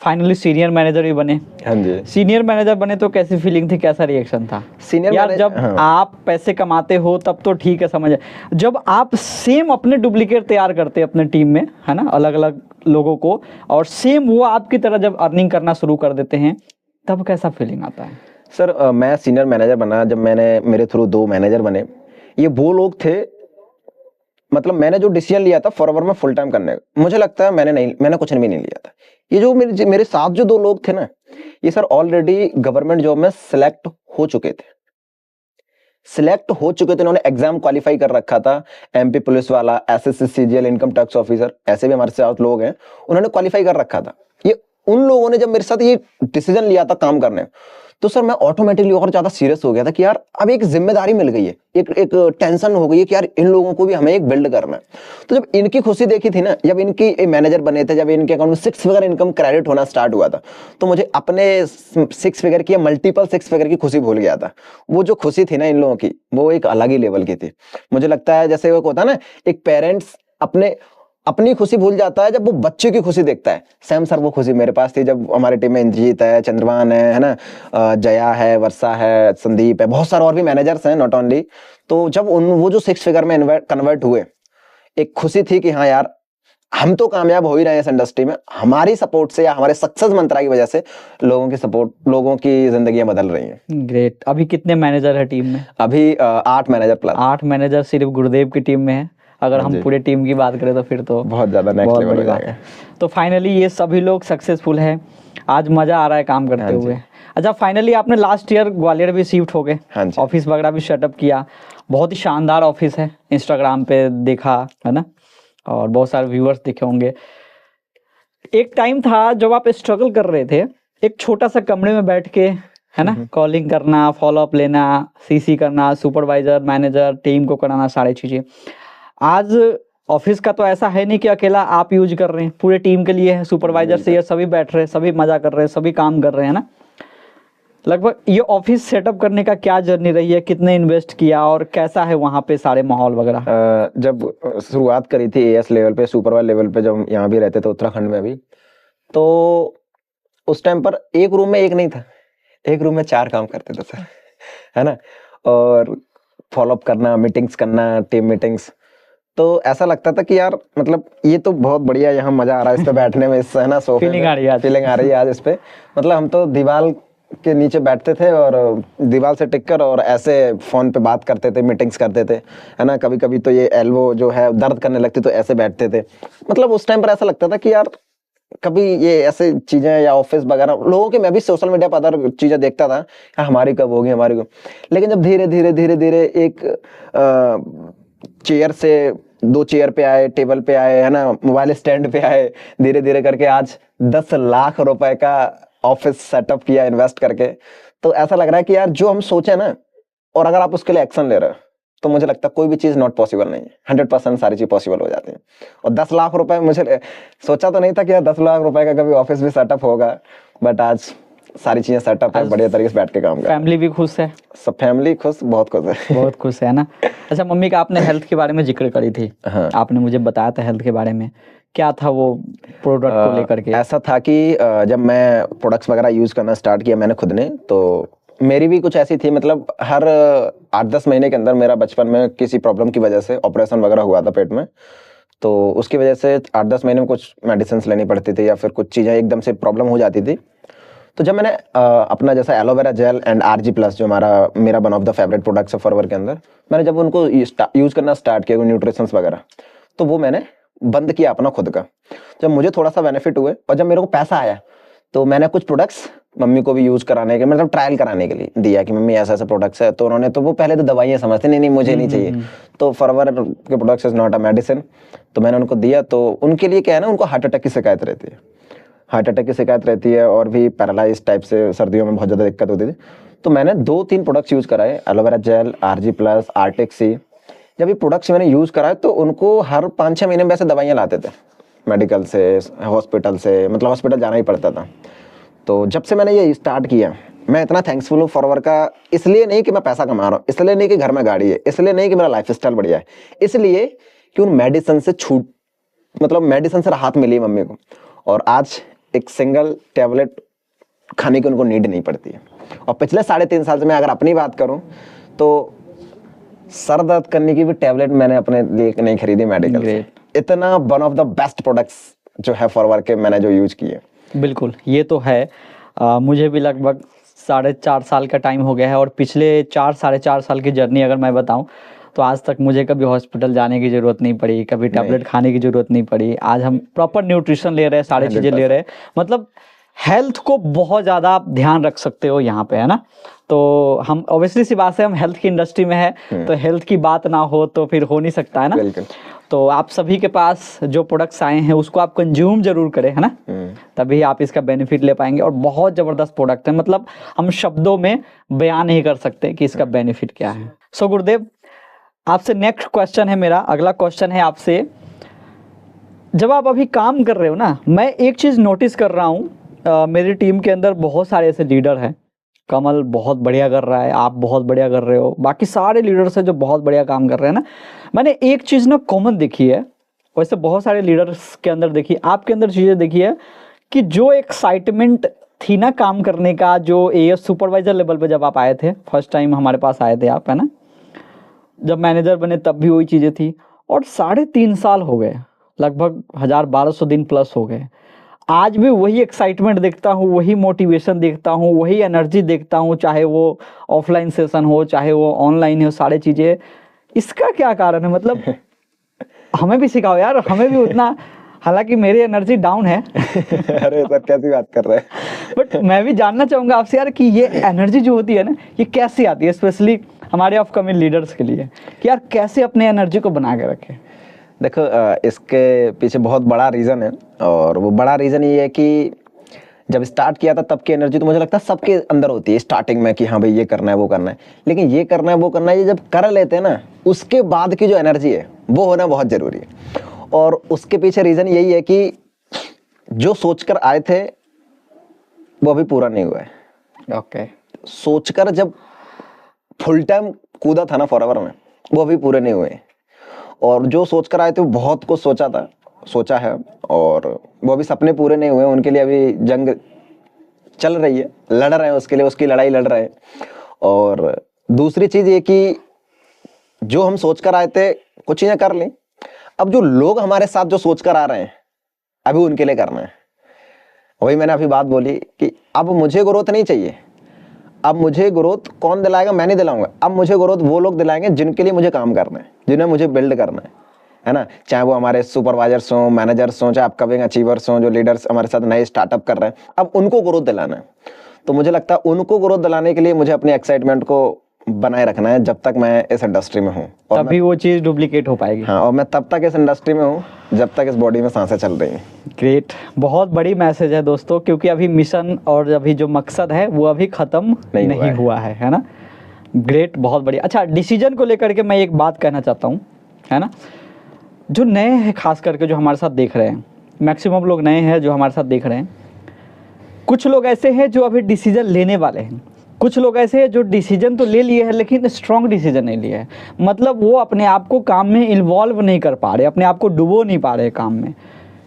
फाइनली सीनियर मैनेजर भी बने। हाँ जी। सीनियर मैनेजर बने तो कैसी फीलिंग थी, कैसा रिएक्शन था? सीनियर यार जब आप पैसे कमाते हो तब तो ठीक है, समझ, जब आप सेम अपने डुप्लीकेट तैयार करते हैं अपने टीम में, है ना, अलग अलग लोगों को, और सेम वो आपकी तरह जब अर्निंग करना शुरू कर देते हैं, तब कैसा फीलिंग आता है? सर मैं सीनियर मैनेजर बना जब मेरे थ्रू 2 मैनेजर बने। ये वो लोग थे, मतलब मैंने जो डिसीजन लिया था फॉरएवर में फुल टाइम करने का, मुझे लगता है मैंने कुछ भी नहीं लिया था। ये जो मेरे साथ जो 2 लोग थे ना, ये सर ऑलरेडी गवर्नमेंट जॉब में सिलेक्ट हो चुके थे। इन्होंने एग्जाम क्वालिफाई कर रखा था, एमपी पुलिस वाला, SSC CGL, income tax officer, ऐसे भी हमारे साथ लोग हैं, उन्होंने क्वालिफाई कर रखा था। ये उन लोगों ने जब मेरे साथ ये डिसीजन लिया था काम करने, तो सर मैं ऑटोमेटिकली और ज्यादा सीरियस हो गया था कि यार अब एक जिम्मेदारी मिल गई है, एक टेंशन हो गई है कि यार इन लोगों को भी हमें एक बिल्ड करना है। तो जब इनकी खुशी देखी थी ना, जब इनकी मैनेजर बने थे, जब इनके अकाउंट में 6 फिगर इनकम क्रेडिट होना स्टार्ट हुआ था, तो मुझे अपने 6 फिगर की या मल्टीपल 6 फिगर की खुशी भूल गया था। वो जो खुशी थी ना इन लोगों की, वो एक अलग ही लेवल की थी। मुझे लगता है जैसे वो होता है ना, एक पेरेंट्स अपनी खुशी भूल जाता है जब वो बच्चे की खुशी देखता है। सेम सर वो खुशी मेरे पास थी जब हमारे टीम में इंद्रजीत है, चंद्रभान है ना, जया है, वर्षा है, संदीप है, बहुत सारे और भी मैनेजर्स हैं नॉट ओनली। तो जब वो जो 6 फिगर में कन्वर्ट हुए, एक खुशी थी कि हाँ यार हम तो कामयाब हो ही रहे हैं इस इंडस्ट्री में, हमारी सपोर्ट से या हमारे सक्सेस मंत्रा की वजह से लोगों की जिंदगियां बदल रही हैं। ग्रेट। अभी कितने मैनेजर है टीम में? अभी 8 मैनेजर प्लस। 8 मैनेजर सिर्फ गुरुदेव की टीम में है। अगर हम पूरे टीम की बात करें तो फिर तो बहुत ज्यादा नेक्स्ट लेवल हो जाएगा। तो फाइनली ये सभी लोग सक्सेसफुल है, आज मजा आ रहा है काम करते हुए। अच्छा, फाइनली आपने लास्ट ईयर ग्वालियर भी शिफ्ट हो गए, ऑफिस वगैरह भी सेटअप किया, बहुत ही शानदार ऑफिस है, इंस्टाग्राम पे देखा है ना, और बहुत सारे व्यूअर्स दिखे होंगे। एक टाइम था जब आप स्ट्रगल कर रहे थे, एक छोटा सा कमरे में बैठ के, है ना, कॉलिंग करना, फॉलोअप लेना, सीसी करना, सुपरवाइजर, मैनेजर, टीम को कराना, सारी चीजें। आज ऑफिस का तो ऐसा है नहीं कि अकेला आप यूज कर रहे हैं, पूरे टीम के लिए है, सुपरवाइजर से ये सभी बैठ रहे हैं, सभी मजा कर रहे हैं, सभी काम कर रहे हैं ना। लगभग ये ऑफिस सेटअप करने का क्या जर्नी रही है, कितने इन्वेस्ट किया और कैसा है वहाँ पे सारे माहौल वगैरह? जब शुरुआत करी थी एएस लेवल पे, सुपरवाइजर लेवल पे, जब यहाँ भी रहते थे उत्तराखंड में भी, तो उस टाइम पर एक रूम में एक नहीं था, एक रूम में 4 काम करते थे सर, है ना। और फॉलोअप करना, मीटिंग्स करना, टीम मीटिंग्स, तो ऐसा लगता था कि यार मतलब ये तो बहुत बढ़िया, यहाँ मजा आ रहा है इस पे बैठने में, इस है ना सोफे फीलिंग आ रही है आज इस पे। मतलब हम तो दीवार के नीचे बैठते थे और दीवार से टिककर और ऐसे फोन पे बात करते थे, मीटिंग्स करते थे, है ना। कभी कभी तो ये एल्बो जो है दर्द करने लगती तो ऐसे बैठते थे। मतलब उस टाइम पर ऐसा लगता था कि यार कभी ये ऐसे चीजें या ऑफिस वगैरह लोगों के, मैं भी सोशल मीडिया पर अदर चीजें देखता था, हमारी कब होगी हमारी कब। लेकिन जब धीरे धीरे एक चेयर से 2 चेयर पे आए, टेबल पे आए, है ना, मोबाइल स्टैंड पे आए, धीरे धीरे करके आज 10 लाख रुपए का ऑफिस सेटअप किया इन्वेस्ट करके, तो ऐसा लग रहा है कि यार जो हम सोचे ना, और अगर आप उसके लिए एक्शन ले रहे हो, तो मुझे लगता है कोई भी चीज नॉट पॉसिबल नहीं है। 100% सारी चीज पॉसिबल हो जाती है। और 10 लाख रुपए, मुझे सोचा तो नहीं था कि यार 10 लाख रुपए का कभी ऑफिस भी सेटअप होगा, बट आज सारी चीजें सेटअप है, बढ़िया तरीके से बैठ के काम कर रहे हैं। फैमिली भी खुश है? सब फैमिली खुश, बहुत खुश है। बहुत खुश है ना। अच्छा, मम्मी का आपने हेल्थ के बारे में जिक्र करी थी। हाँ। आपने मुझे बताया था हेल्थ के बारे में, क्या था वो प्रोडक्ट को लेकर के? ऐसा था कि जब मैं प्रोडक्ट्स वगैरह यूज करना स्टार्ट किया मैंने खुद ने, तो मेरी भी कुछ ऐसी थी, मतलब हर 8-10 महीने के अंदर मेरा बचपन में किसी प्रॉब्लम की वजह से ऑपरेशन वगैरह हुआ था पेट में, तो उसकी वजह से 8-10 महीने में कुछ मेडिसिन लेनी पड़ती थी या फिर कुछ चीज़ें एकदम से प्रॉब्लम हो जाती थी। तो जब मैंने अपना जैसा aloe vera gel and RG plus, जो मेरा one of the favourite products है फॉरवर के अंदर, मैंने जब उनको यूज़ करना स्टार्ट किया, न्यूट्रिशंस वगैरह, तो वो मैंने बंद किया अपना खुद का। जब मुझे थोड़ा सा बेनिफिट हुए और जब मेरे को पैसा आया, तो मैंने कुछ प्रोडक्ट्स मम्मी को भी यूज कराने के, मतलब ट्रायल कराने के लिए दिया कि मम्मी ऐसा ऐसा प्रोडक्ट्स है। तो उन्होंने, तो वो पहले तो दवाइयाँ समझते, नहीं नहीं मुझे नहीं चाहिए, तो फॉरवर के products is not a medicine. तो मैंने उनको दिया, तो उनके लिए क्या है ना, उनको हार्ट अटैक की शिकायत रहती है, हार्ट अटैक की शिकायत रहती है, और भी पैरालाइज टाइप से सर्दियों में बहुत ज़्यादा दिक्कत होती थी। तो मैंने 2-3 प्रोडक्ट्स यूज़ कराए, aloe vera gel, RG plus, Arctic sea. जब ये प्रोडक्ट्स मैंने यूज़ कराए, तो उनको हर 5-6 महीने में वैसे दवाइयाँ लाते थे मेडिकल से, हॉस्पिटल से, मतलब हॉस्पिटल जाना ही पड़ता था। तो जब से मैंने ये स्टार्ट किया, मैं इतना थैंक्सफुल हूँ फॉरवर का। इसलिए नहीं कि मैं पैसा कमा रहा हूँ, इसलिए नहीं कि घर में गाड़ी है, इसलिए नहीं कि मेरा लाइफ स्टाइल बढ़िया है, इसलिए कि उन मेडिसिन से छूट, मतलब मेडिसिन से राहत मिली मम्मी को, और आज एक सिंगल टैबलेट खाने की उनको नीड नहीं पड़ती है। और पिछले 3.5 साल से मैं अगर अपनी बात करूं, तो सर दर्द करने की भी टैबलेट मैंने अपने लिए नहीं खरीदी मेडिकल से। इतना one of the best products जो है फॉरवर के मैंने जो यूज किए। बिल्कुल, ये तो है। मुझे भी लगभग 4.5 साल का टाइम हो गया है, और पिछले 4-4.5 साल की जर्नी अगर मैं बताऊं, तो आज तक मुझे कभी हॉस्पिटल जाने की ज़रूरत नहीं पड़ी, कभी टैबलेट खाने की ज़रूरत नहीं पड़ी। आज हम प्रॉपर न्यूट्रिशन ले रहे हैं, सारी चीज़ें ले रहे हैं, मतलब हेल्थ को बहुत ज़्यादा आप ध्यान रख सकते हो यहाँ पे, है ना। तो हम ऑब्वियसली सी बात है, हम हेल्थ की इंडस्ट्री में है, तो हेल्थ की बात ना हो तो फिर हो नहीं सकता, है ना। बिल्कुल। तो आप सभी के पास जो प्रोडक्ट्स आए हैं उसको आप कंज्यूम जरूर करें, है ना, तभी आप इसका बेनिफिट ले पाएंगे। और बहुत ज़बरदस्त प्रोडक्ट है, मतलब हम शब्दों में बयान नहीं कर सकते कि इसका बेनिफिट क्या है। सो गुरुदेव, आपसे नेक्स्ट क्वेश्चन है मेरा, अगला क्वेश्चन है आपसे। जब आप अभी काम कर रहे हो ना, मैं एक चीज़ नोटिस कर रहा हूँ, मेरी टीम के अंदर बहुत सारे ऐसे लीडर हैं। कमल बहुत बढ़िया कर रहा है, आप बहुत बढ़िया कर रहे हो, बाकी सारे लीडर्स हैं जो बहुत बढ़िया काम कर रहे हैं ना। मैंने एक चीज़ ना कॉमन देखी है, वैसे बहुत सारे लीडर्स के अंदर देखी, आपके अंदर चीज़ें देखी है, कि जो एक्साइटमेंट थी ना काम करने का, जो AS सुपरवाइजर लेवल पे जब आप आए थे, फर्स्ट टाइम हमारे पास आए थे आप, है ना, जब मैनेजर बने तब भी वही चीज़ें थी। और 3.5 साल हो गए, लगभग 1000-1200 दिन प्लस हो गए, आज भी वही एक्साइटमेंट देखता हूँ, वही मोटिवेशन देखता हूँ, वही एनर्जी देखता हूँ, चाहे वो ऑफलाइन सेशन हो चाहे वो ऑनलाइन हो, सारी चीज़ें। इसका क्या कारण है? मतलब हमें भी सिखाओ यार, हमें भी उतना, हालांकि मेरी एनर्जी डाउन है। अरे सर कैसी बात कर रहे हैं। बट मैं भी जानना चाहूँगा आपसे यार कि ये एनर्जी जो होती है ना, ये कैसी आती है, स्पेशली हमारे अपकमिंग लीडर्स के लिए, कि यार कैसे अपने एनर्जी को बना के रखें। देखो, इसके पीछे बहुत बड़ा रीज़न है, और वो बड़ा रीज़न ये है कि जब स्टार्ट किया था तब की एनर्जी तो मुझे लगता है सबके अंदर होती है स्टार्टिंग में, कि हाँ भाई ये करना है वो करना है, लेकिन ये करना है वो करना है, ये जब कर लेते हैं ना, उसके बाद की जो एनर्जी है वो होना बहुत ज़रूरी है। और उसके पीछे रीज़न यही है कि जो सोचकर आए थे वो अभी पूरा नहीं हुआ है। ओके। सोचकर जब फुल टाइम कूदा था ना फॉरएवर में, वो अभी पूरे नहीं हुए। और जो सोचकर आए थे वो बहुत कुछ सोचा है, और वो अभी सपने पूरे नहीं हुए, उनके लिए अभी जंग चल रही है, लड़ रहे हैं उसके लिए, उसकी लड़ाई लड़ रहे हैं। और दूसरी चीज़ ये कि जो हम सोचकर आए थे कुछ चीज़ें कर ली, अब जो लोग हमारे साथ जो सोचकर आ रहे हैं अभी उनके लिए करना है। वही मैंने अभी बात बोली कि अब मुझे ग्रोथ नहीं चाहिए, अब मुझे ग्रोथ कौन दिलाएगा? मैं नहीं दिलाऊंगा। अब मुझे ग्रोथ वो लोग दिलाएंगे जिनके लिए मुझे काम करना है, जिन्हें मुझे बिल्ड करना है ना। चाहे वो हमारे सुपरवाइजर्स हों, मैनेजर्स हों, चाहे अपकमिंग अचीवर्स हों, जो लीडर्स हमारे साथ नए स्टार्टअप कर रहे हैं, अब उनको ग्रोथ दिलाना है। तो मुझे लगता है उनको ग्रोथ दिलाने के लिए मुझे अपनी एक्साइटमेंट को बनाए रखना है जब तक मैं इस इंडस्ट्री में हूँ, और तभी वो चीज़ डुप्लीकेट हो पाएगी। हाँ, और मैं तब तक इस इंडस्ट्री में हूँ जब तक इस बॉडी में सांसें चल रही हैं। ग्रेट, बहुत बड़ी मैसेज है दोस्तों, क्योंकि अभी मिशन और अभी जो मकसद है वो अभी ख़त्म नहीं हुआ है ना। ग्रेट, बहुत बढ़िया। अच्छा, डिसीजन को लेकर के मैं एक बात कहना चाहता हूँ, है ना, जो नए हैं खास करके जो हमारे साथ देख रहे हैं, मैक्सिमम लोग नए हैं जो हमारे साथ देख रहे हैं, कुछ लोग ऐसे हैं जो अभी डिसीजन लेने वाले हैं, कुछ लोग ऐसे हैं जो डिसीजन तो ले लिए हैं लेकिन स्ट्रॉन्ग डिसीजन नहीं लिए हैं। मतलब वो अपने आप को काम में इन्वॉल्व नहीं कर पा रहे, अपने आप को डुबो नहीं पा रहे काम में।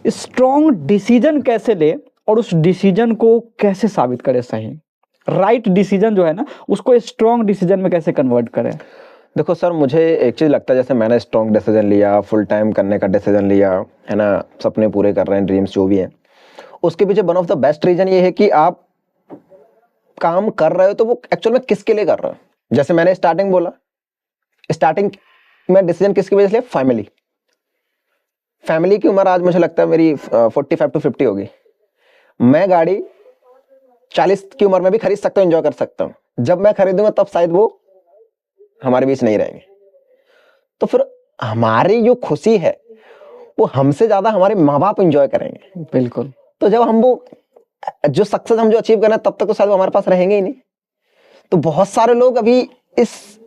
स्ट्रॉन्ग डिसीजन कैसे ले और उस डिसीजन को कैसे साबित करे सही, राइट डिसीजन जो है ना उसको स्ट्रॉन्ग डिसीजन में कैसे कन्वर्ट करें? देखो सर, मुझे एक चीज़ लगता है, जैसे मैंने स्ट्रॉन्ग डिसीजन लिया, फुल टाइम करने का डिसीजन लिया, है ना, सपने पूरे कर रहे हैं, ड्रीम्स जो भी हैं, उसके पीछे one of the best reason ये है कि आप काम कर रहे हो तो वो एक्चुअल में किसके लिए कर रहे हो। जैसे मैंने स्टार्टिंग बोला, स्टार्टिंग में डिसीजन किसकी वजह से लिया? फैमिली की उम्र आज मुझे लगता है मेरी 45 to 50 होगी। मैं गाड़ी 40 की उम्र में भी खरीद सकता हूँ, एंजॉय कर सकता हूँ। जब मैं खरीदूंगा तब शायद वो हमारे बीच नहीं रहेंगे। तो फिर हमारी जो खुशी है वो हमसे ज्यादा हमारे माँ बाप एंजॉय करेंगे। बिल्कुल। तो जब हम वो जो सक्सेस हम जो अचीव करना है तब तक तो शायद वो हमारे पास रहेंगे ही नहीं। तो बहुत सारे लोग अभी इस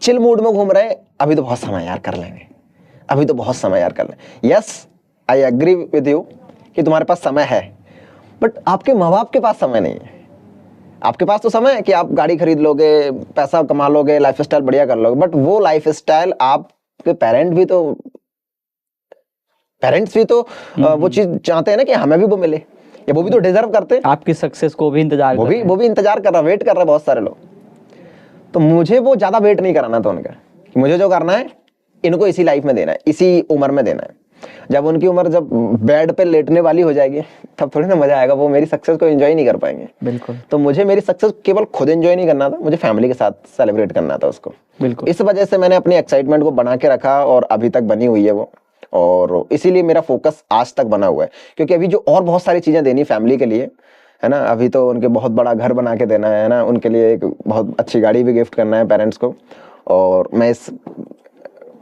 चिल मूड में घूम रहे हैं, अभी तो बहुत समय यार कर लेंगे, अभी तो बहुत समय यार कर लेंगे। Yes, I agree with you कि तुम्हारे पास समय है, बट आपके माँ बाप के पास समय नहीं है। आपके पास तो समय है कि आप गाड़ी खरीद लोगे, पैसा कमा लोगे, लाइफ स्टाइल बढ़िया कर लोगे, बट वो लाइफ स्टाइल आपके पेरेंट्स भी तो वो चीज चाहते हैं ना कि हमें भी वो मिले, या वो भी तो डिजर्व करते हैं। आपकी सक्सेस को भी इंतजार वो भी इंतजार कर रहा, वेट कर रहा है बहुत सारे लोग। तो मुझे वो ज्यादा वेट नहीं कराना था उनका, कि मुझे जो करना है इनको इसी लाइफ में देना है, इसी उम्र में देना है। जब उनकी उम्र जब बेड पे लेटने वाली हो जाएगी तब थोड़ी ना मजा आएगा, वो मेरी सक्सेस को एंजॉय नहीं कर पाएंगे। बिल्कुल। तो मुझे मेरी सक्सेस केवल खुद एंजॉय नहीं करना था, मुझे फैमिली के साथ सेलिब्रेट करना था उसको। बिल्कुल। इस वजह से मैंने अपनी एक्साइटमेंट को बना के रखा और अभी तक बनी हुई है वो, और इसीलिए मेरा फोकस आज तक बना हुआ है। क्योंकि अभी जो और बहुत सारी चीजें देनी फैमिली के लिए, है ना, अभी तो उनके बहुत बड़ा घर बना के देना है ना, उनके लिए एक बहुत अच्छी गाड़ी भी गिफ्ट करना है पेरेंट्स को। और मैं इस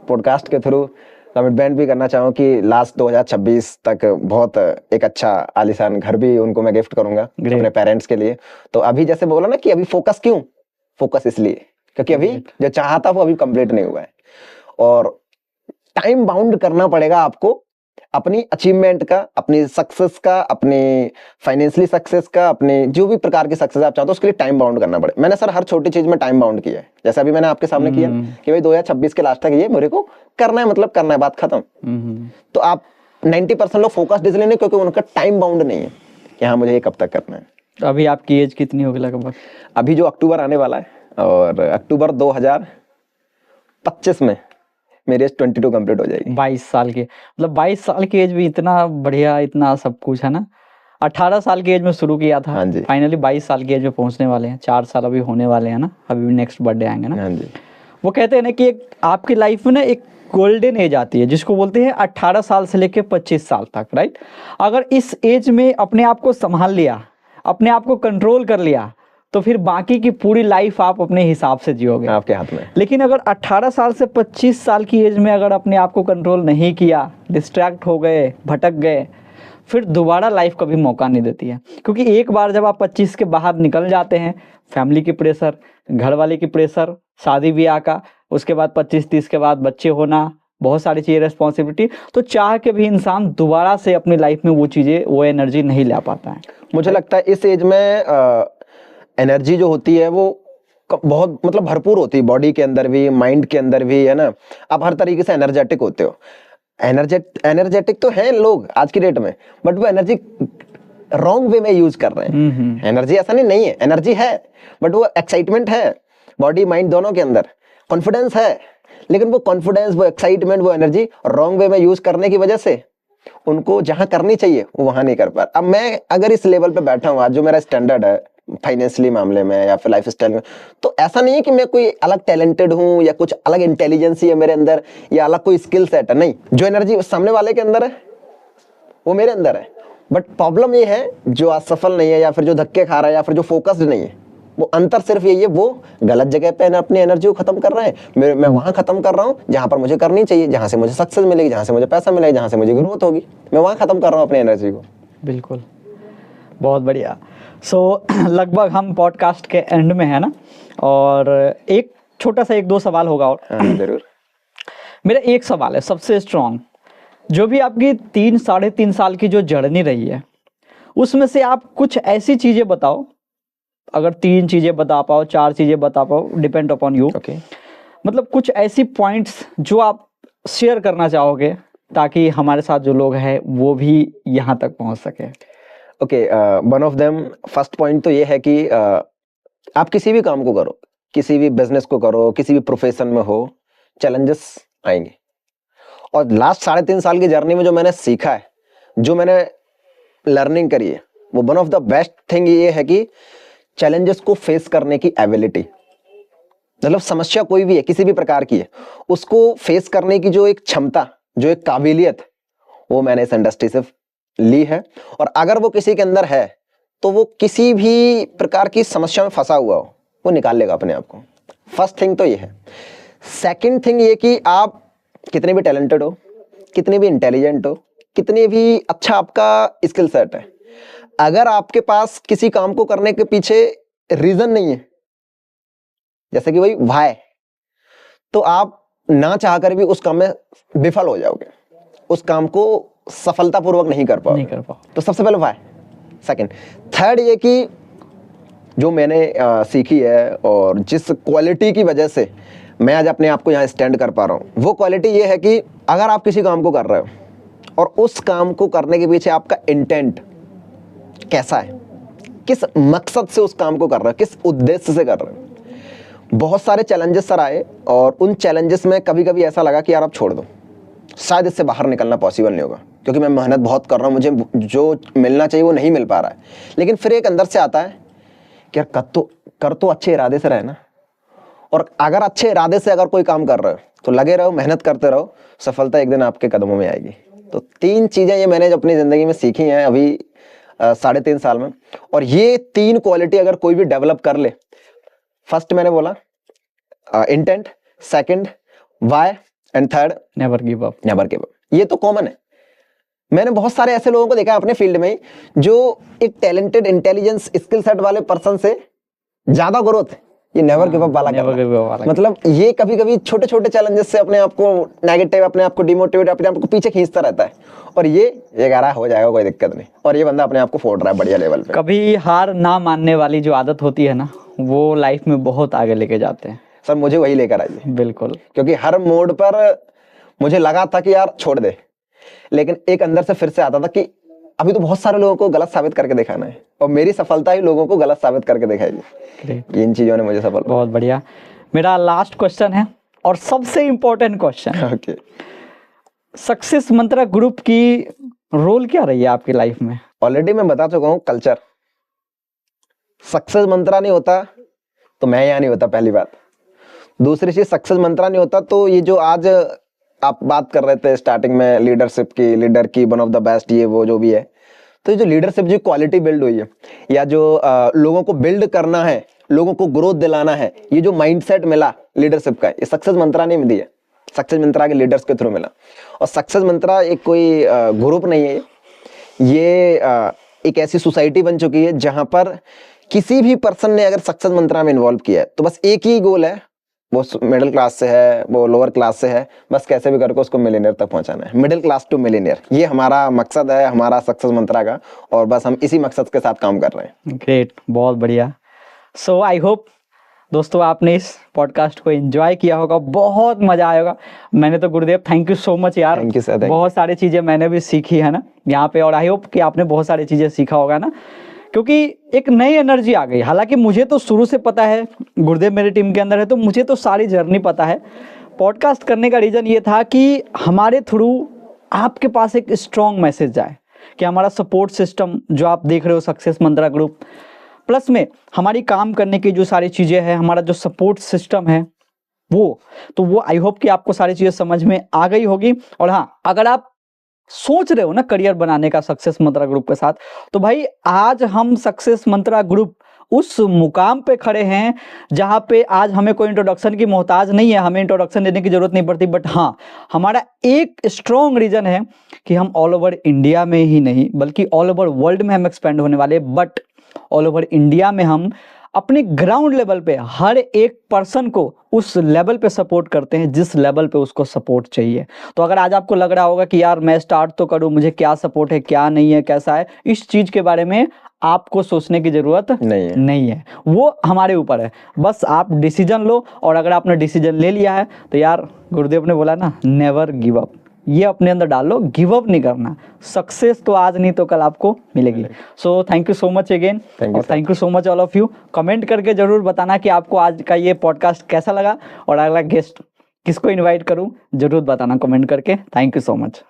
पॉडकास्ट के थ्रू कमिटमेंट भी करना चाहूँ कि लास्ट 2026 तक बहुत एक अच्छा आलीशान घर भी उनको मैं गिफ्ट करूंगा अपने पेरेंट्स के लिए। तो अभी जैसे बोला ना कि अभी फोकस क्यों, फोकस इसलिए क्योंकि अभी जो चाहा था वो अभी कंप्लीट नहीं हुआ है, और टाइम बाउंड करना पड़ेगा आपको अपनी अचीवमेंट का, अपनी सक्सेस का, अपनी फाइनेंशियली सक्सेस का, अपने जो भी प्रकार की सक्सेस आप चाहते हो उसके लिए टाइम बाउंड करना पड़े। मैंने सर हर छोटी चीज में टाइम बाउंड किया है, जैसे अभी मैंने आपके सामने किया कि भाई 2026 के लास्ट तक ये मेरे को करना है, मतलब करना है, बात खत्म। तो आप 90% लोग फोकस्ड इसलिए नहीं क्योंकि उनका टाइम बाउंड नहीं है कि हाँ मुझे ये कब तक करना है। तो अभी आपकी एज कितनी होगी लगभग? अभी जो अक्टूबर आने वाला है, और अक्टूबर 2025 में मेरी एज 22 कंप्लीट हो जाएगी। 22 साल की, मतलब 22 साल की एज भी इतना बढ़िया, इतना सब कुछ है ना। 18 साल की एज में शुरू किया था, हाँ जी। फाइनली 22 साल की एज में पहुंचने वाले हैं। 4 साल अभी होने वाले हैं ना, अभी नेक्स्ट बर्थडे आएंगे ना। हाँ जी। वो कहते हैं ना कि एक आपकी लाइफ में ना एक गोल्डन एज आती है जिसको बोलते हैं 18 साल से लेकर 25 साल तक, राइट। अगर इस एज में अपने आप को संभाल लिया, अपने आप को कंट्रोल कर लिया, तो फिर बाकी की पूरी लाइफ आप अपने हिसाब से जियोगे, आपके हाथ में। लेकिन अगर 18 साल से 25 साल की एज में अगर अपने आप को कंट्रोल नहीं किया, डिस्ट्रैक्ट हो गए, भटक गए, फिर दोबारा लाइफ कभी मौका नहीं देती है। क्योंकि एक बार जब आप 25 के बाहर निकल जाते हैं, फैमिली की प्रेशर, घर वाले की प्रेशर, शादी ब्याह का, उसके बाद 25-30 के बाद बच्चे होना, बहुत सारी चीज़ें रिस्पॉन्सिबिलिटी, तो चाह के भी इंसान दोबारा से अपनी लाइफ में वो चीज़ें, वो एनर्जी नहीं ला पाता है। मुझे लगता है इस एज में एनर्जी जो होती है वो बहुत मतलब भरपूर होती है, बॉडी के अंदर भी, माइंड के अंदर भी, है ना। आप हर तरीके से एनर्जेटिक होते हो। एनर्जेटिक तो है लोग आज की डेट में, बट वो एनर्जी रॉन्ग वे में यूज कर रहे हैं। एनर्जी ऐसा नहीं है, एनर्जी है, बट वो एक्साइटमेंट है बॉडी माइंड दोनों के अंदर, कॉन्फिडेंस है, लेकिन वो कॉन्फिडेंस, वो एक्साइटमेंट, वो एनर्जी रॉन्ग वे में यूज करने की वजह से उनको जहां करनी चाहिए वो वहां नहीं कर पा। अब मैं अगर इस लेवल पे बैठा हूँ आज, जो मेरा स्टैंडर्ड है फाइनेंशियली मामले में या फिर लाइफ स्टाइल में, तो ऐसा नहीं है कि मैं कोई अलग टैलेंटेड हूं या कुछ अलग इंटेलिजेंस है मेरे अंदर या अलग कोई स्किल सेट है, नहीं। जो एनर्जी सामने वाले के अंदर है वो मेरे अंदर है। बट प्रॉब्लम ये है जो असफल नहीं है या फिर जो धक्के खा रहा है या फिर जो फोकस्ड नहीं है, वो अंतर सिर्फ यही है, वो गलत जगह पे अपनी एनर्जी को खत्म कर रहे हैं, मैं वहां खत्म कर रहा हूँ जहां पर मुझे करनी चाहिए, जहां से मुझे सक्सेस मिलेगी, जहां से मुझे पैसा मिलेगा, जहां से मुझे ग्रोथ होगी, मैं वहां खत्म कर रहा हूँ अपनी एनर्जी को। बिल्कुल, बहुत बढ़िया। सो लगभग हम पॉडकास्ट के एंड में है ना, और एक छोटा सा 1-2 सवाल होगा और जरूर। मेरा एक सवाल है सबसे स्ट्रॉन्ग, जो भी आपकी 3-3.5 साल की जो जर्नी रही है, उसमें से आप कुछ ऐसी चीजें बताओ, अगर 3 चीजें बता पाओ, 4 चीजें बता पाओ, डिपेंड अपॉन यू। ओके। मतलब कुछ ऐसी पॉइंट्स जो आप शेयर करना चाहोगे ताकि हमारे साथ जो लोग हैं वो भी यहाँ तक पहुँच सके। Okay, one of them, first point तो ये है कि आप किसी भी काम को करो, किसी भी बिजनेस को करो, किसी भी प्रोफेशन में हो, चैलेंजेस आएंगे। और लास्ट 3.5 साल की जर्नी में जो मैंने सीखा है, जो मैंने लर्निंग करी है, वो one of the best thing ये है कि चैलेंजेस को फेस करने की एबिलिटी, मतलब समस्या कोई भी है, किसी भी प्रकार की है, उसको फेस करने की जो एक क्षमता, जो एक काबिलियत, वो मैंने इस इंडस्ट्री से ली है। और अगर वो किसी के अंदर है तो वो किसी भी प्रकार की समस्या में फंसा हुआ हो, वो निकाल लेगा अपने आप को। फर्स्ट थिंग तो ये है। सेकंड थिंग ये कि आप कितने भी टैलेंटेड हो, कितने भी इंटेलिजेंट हो, कितने भी अच्छा आपका स्किल सेट है, अगर आपके पास किसी काम को करने के पीछे रीजन नहीं है, जैसे कि वही व्हाई, तो आप ना चाहकर भी उस काम में विफल हो जाओगे, उस काम को सफलतापूर्वक नहीं कर पाओगे। तो सबसे पहले व्हाई। सेकंड, थर्ड ये कि जो मैंने सीखी है और जिस क्वालिटी की वजह से मैं आज अपने आप को यहाँ स्टैंड कर पा रहा हूँ, वो क्वालिटी ये है कि अगर आप किसी काम को कर रहे हो और उस काम को करने के पीछे आपका इंटेंट कैसा है, किस मकसद से उस काम को कर रहे हो, किस उद्देश्य से कर रहे हो। बहुत सारे चैलेंजेस सर आए और उन चैलेंजेस में कभी कभी ऐसा लगा कि यार अब छोड़ दो, शायद इससे बाहर निकलना पॉसिबल नहीं होगा, क्योंकि मैं मेहनत बहुत कर रहा हूँ, मुझे जो मिलना चाहिए वो नहीं मिल पा रहा है। लेकिन फिर एक अंदर से आता है कि यार कर तो अच्छे इरादे से रहे ना, और अगर अच्छे इरादे से अगर कोई काम कर रहे हो तो लगे रहो, मेहनत करते रहो, सफलता एक दिन आपके कदमों में आएगी। तो 3 चीजें ये मैंने अपनी जिंदगी में सीखी हैं अभी 3.5 साल में, और ये 3 क्वालिटी अगर कोई भी डेवलप कर ले, फर्स्ट मैंने बोला intent, second why, and third never give up. Never give up. ये तो कॉमन है। मैंने बहुत सारे ऐसे लोगों को देखा है अपने फील्ड में जो एक टैलेंटेड, इंटेलिजेंस, स्किल सेट वाले पर्सन से ज्यादा ग्रोथ ये नेवर गिव अप वाला कर रहा है। मतलब ये कभी कभी छोटे छोटे चैलेंजेस से अपने आप को नेगेटिव, अपने आप को डिमोटिवेट, अपने आप को पीछे खींचता रहता है, और ये कह रहा है हो जाएगा, कोई दिक्कत नहीं, और ये बंदा अपने आप को फोड़ रहा है बढ़िया लेवल पे। कभी हार ना मानने वाली जो आदत होती है ना, वो लाइफ में बहुत आगे लेके जाते हैं। सर मुझे वही लेकर आइए। बिल्कुल, क्योंकि हर मोड़ पर मुझे लगा था कि यार छोड़ दे, लेकिन एक अंदर से फिर से आता था कि अभी तो बहुत सारे लोगों को गलत साबित करके दिखाना है, और मेरी सफलता ही लोगों को गलत साबित करके दिखाएगी। इन चीजों ने मुझे सफल। बहुत बढ़िया। मेरा लास्ट क्वेश्चन है और सबसे इंपॉर्टेंट क्वेश्चन। ओके, सक्सेस मंत्रा ग्रुप की रोल क्या रही है आपकी लाइफ में? ऑलरेडी मैं बता चुका हूँ, कल्चर। सक्सेस मंत्रा नहीं होता तो मैं यहाँ नहीं होता, पहली बात। दूसरी चीज, सक्सेस मंत्रा नहीं होता तो ये जो आज आप बात कर रहे थे स्टार्टिंग में लीडरशिप की, लीडर की वन ऑफ द बेस्ट, ये वो जो भी है, तो ये जो लीडरशिप जो क्वालिटी बिल्ड हुई है, या जो लोगों को बिल्ड करना है, लोगों को ग्रोथ दिलाना है, ये जो माइंडसेट मिला लीडरशिप का, ये सक्सेस मंत्रा ने मिली है, सक्सेस मंत्रा के लीडर्स के थ्रू मिला। और सक्सेस मंत्रा एक कोई ग्रुप नहीं है, ये एक ऐसी सोसाइटी बन चुकी है जहां पर किसी भी पर्सन ने अगर सक्सेस मंत्रा में इन्वॉल्व किया है तो बस एक ही गोल है, वो मिडिल क्लास से है, वो लोअर क्लास से है, बस कैसे भी करके उसको मिलियनेयर तक पहुंचाना है, मिडिल क्लास टू मिलियनेयर। ये हमारा मकसद है, हमारा सक्सेस मंत्रा का, और बस हम इसी मकसद के साथ काम कर रहे हैं। ग्रेट, बहुत बढ़िया। सो आई होप दोस्तों आपने इस पॉडकास्ट को एंजॉय किया होगा, बहुत मजा आया होगा। मैंने तो गुरुदेव थैंक यू सो मच यार, थैंक यू सर। बहुत सारी चीजें मैंने भी सीखी है ना यहाँ पे, और आई होप कि आपने बहुत सारी चीजें सीखा होगा ना, क्योंकि एक नई एनर्जी आ गई। हालांकि मुझे तो शुरू से पता है, गुरुदेव मेरी टीम के अंदर है तो मुझे तो सारी जर्नी पता है। पॉडकास्ट करने का रीज़न ये था कि हमारे थ्रू आपके पास एक स्ट्रॉन्ग मैसेज जाए कि हमारा सपोर्ट सिस्टम जो आप देख रहे हो, सक्सेस मंत्रा ग्रुप, प्लस में हमारी काम करने की जो सारी चीज़ें हैं, हमारा जो सपोर्ट सिस्टम है वो आई होप कि आपको सारी चीज़ें समझ में आ गई होगी। और हाँ, अगर आप सोच रहे हो ना करियर बनाने का सक्सेस मंत्रा ग्रुप के साथ, तो भाई आज हम सक्सेस मंत्रा ग्रुप उस मुकाम पे खड़े हैं जहाँ पे आज हमें कोई इंट्रोडक्शन की मोहताज नहीं है, हमें इंट्रोडक्शन देने की जरूरत नहीं पड़ती। बट हाँ, हमारा एक स्ट्रॉन्ग रीजन है कि हम ऑल ओवर इंडिया में ही नहीं बल्कि ऑल ओवर वर्ल्ड में हम एक्सपेंड होने वाले। बट ऑल ओवर इंडिया में हम अपने ग्राउंड लेवल पे हर एक पर्सन को उस लेवल पे सपोर्ट करते हैं जिस लेवल पे उसको सपोर्ट चाहिए। तो अगर आज आपको लग रहा होगा कि यार मैं स्टार्ट तो करूं, मुझे क्या सपोर्ट है, क्या नहीं है, कैसा है, इस चीज के बारे में आपको सोचने की जरूरत नहीं है। वो हमारे ऊपर है, बस आप डिसीजन लो। और अगर आपने डिसीजन ले लिया है तो यार गुरुदेव ने बोला ना, नेवर गिव अप, ये अपने अंदर डाल लो, गिव अप नहीं करना। सक्सेस तो आज नहीं तो कल आपको मिलेगी। So thank you so much again, और thank you so much all of you. Comment करके जरूर बताना कि आपको आज का ये पॉडकास्ट कैसा लगा और अगला गेस्ट किसको इनवाइट करूं, जरूर बताना कमेंट करके। Thank you so much.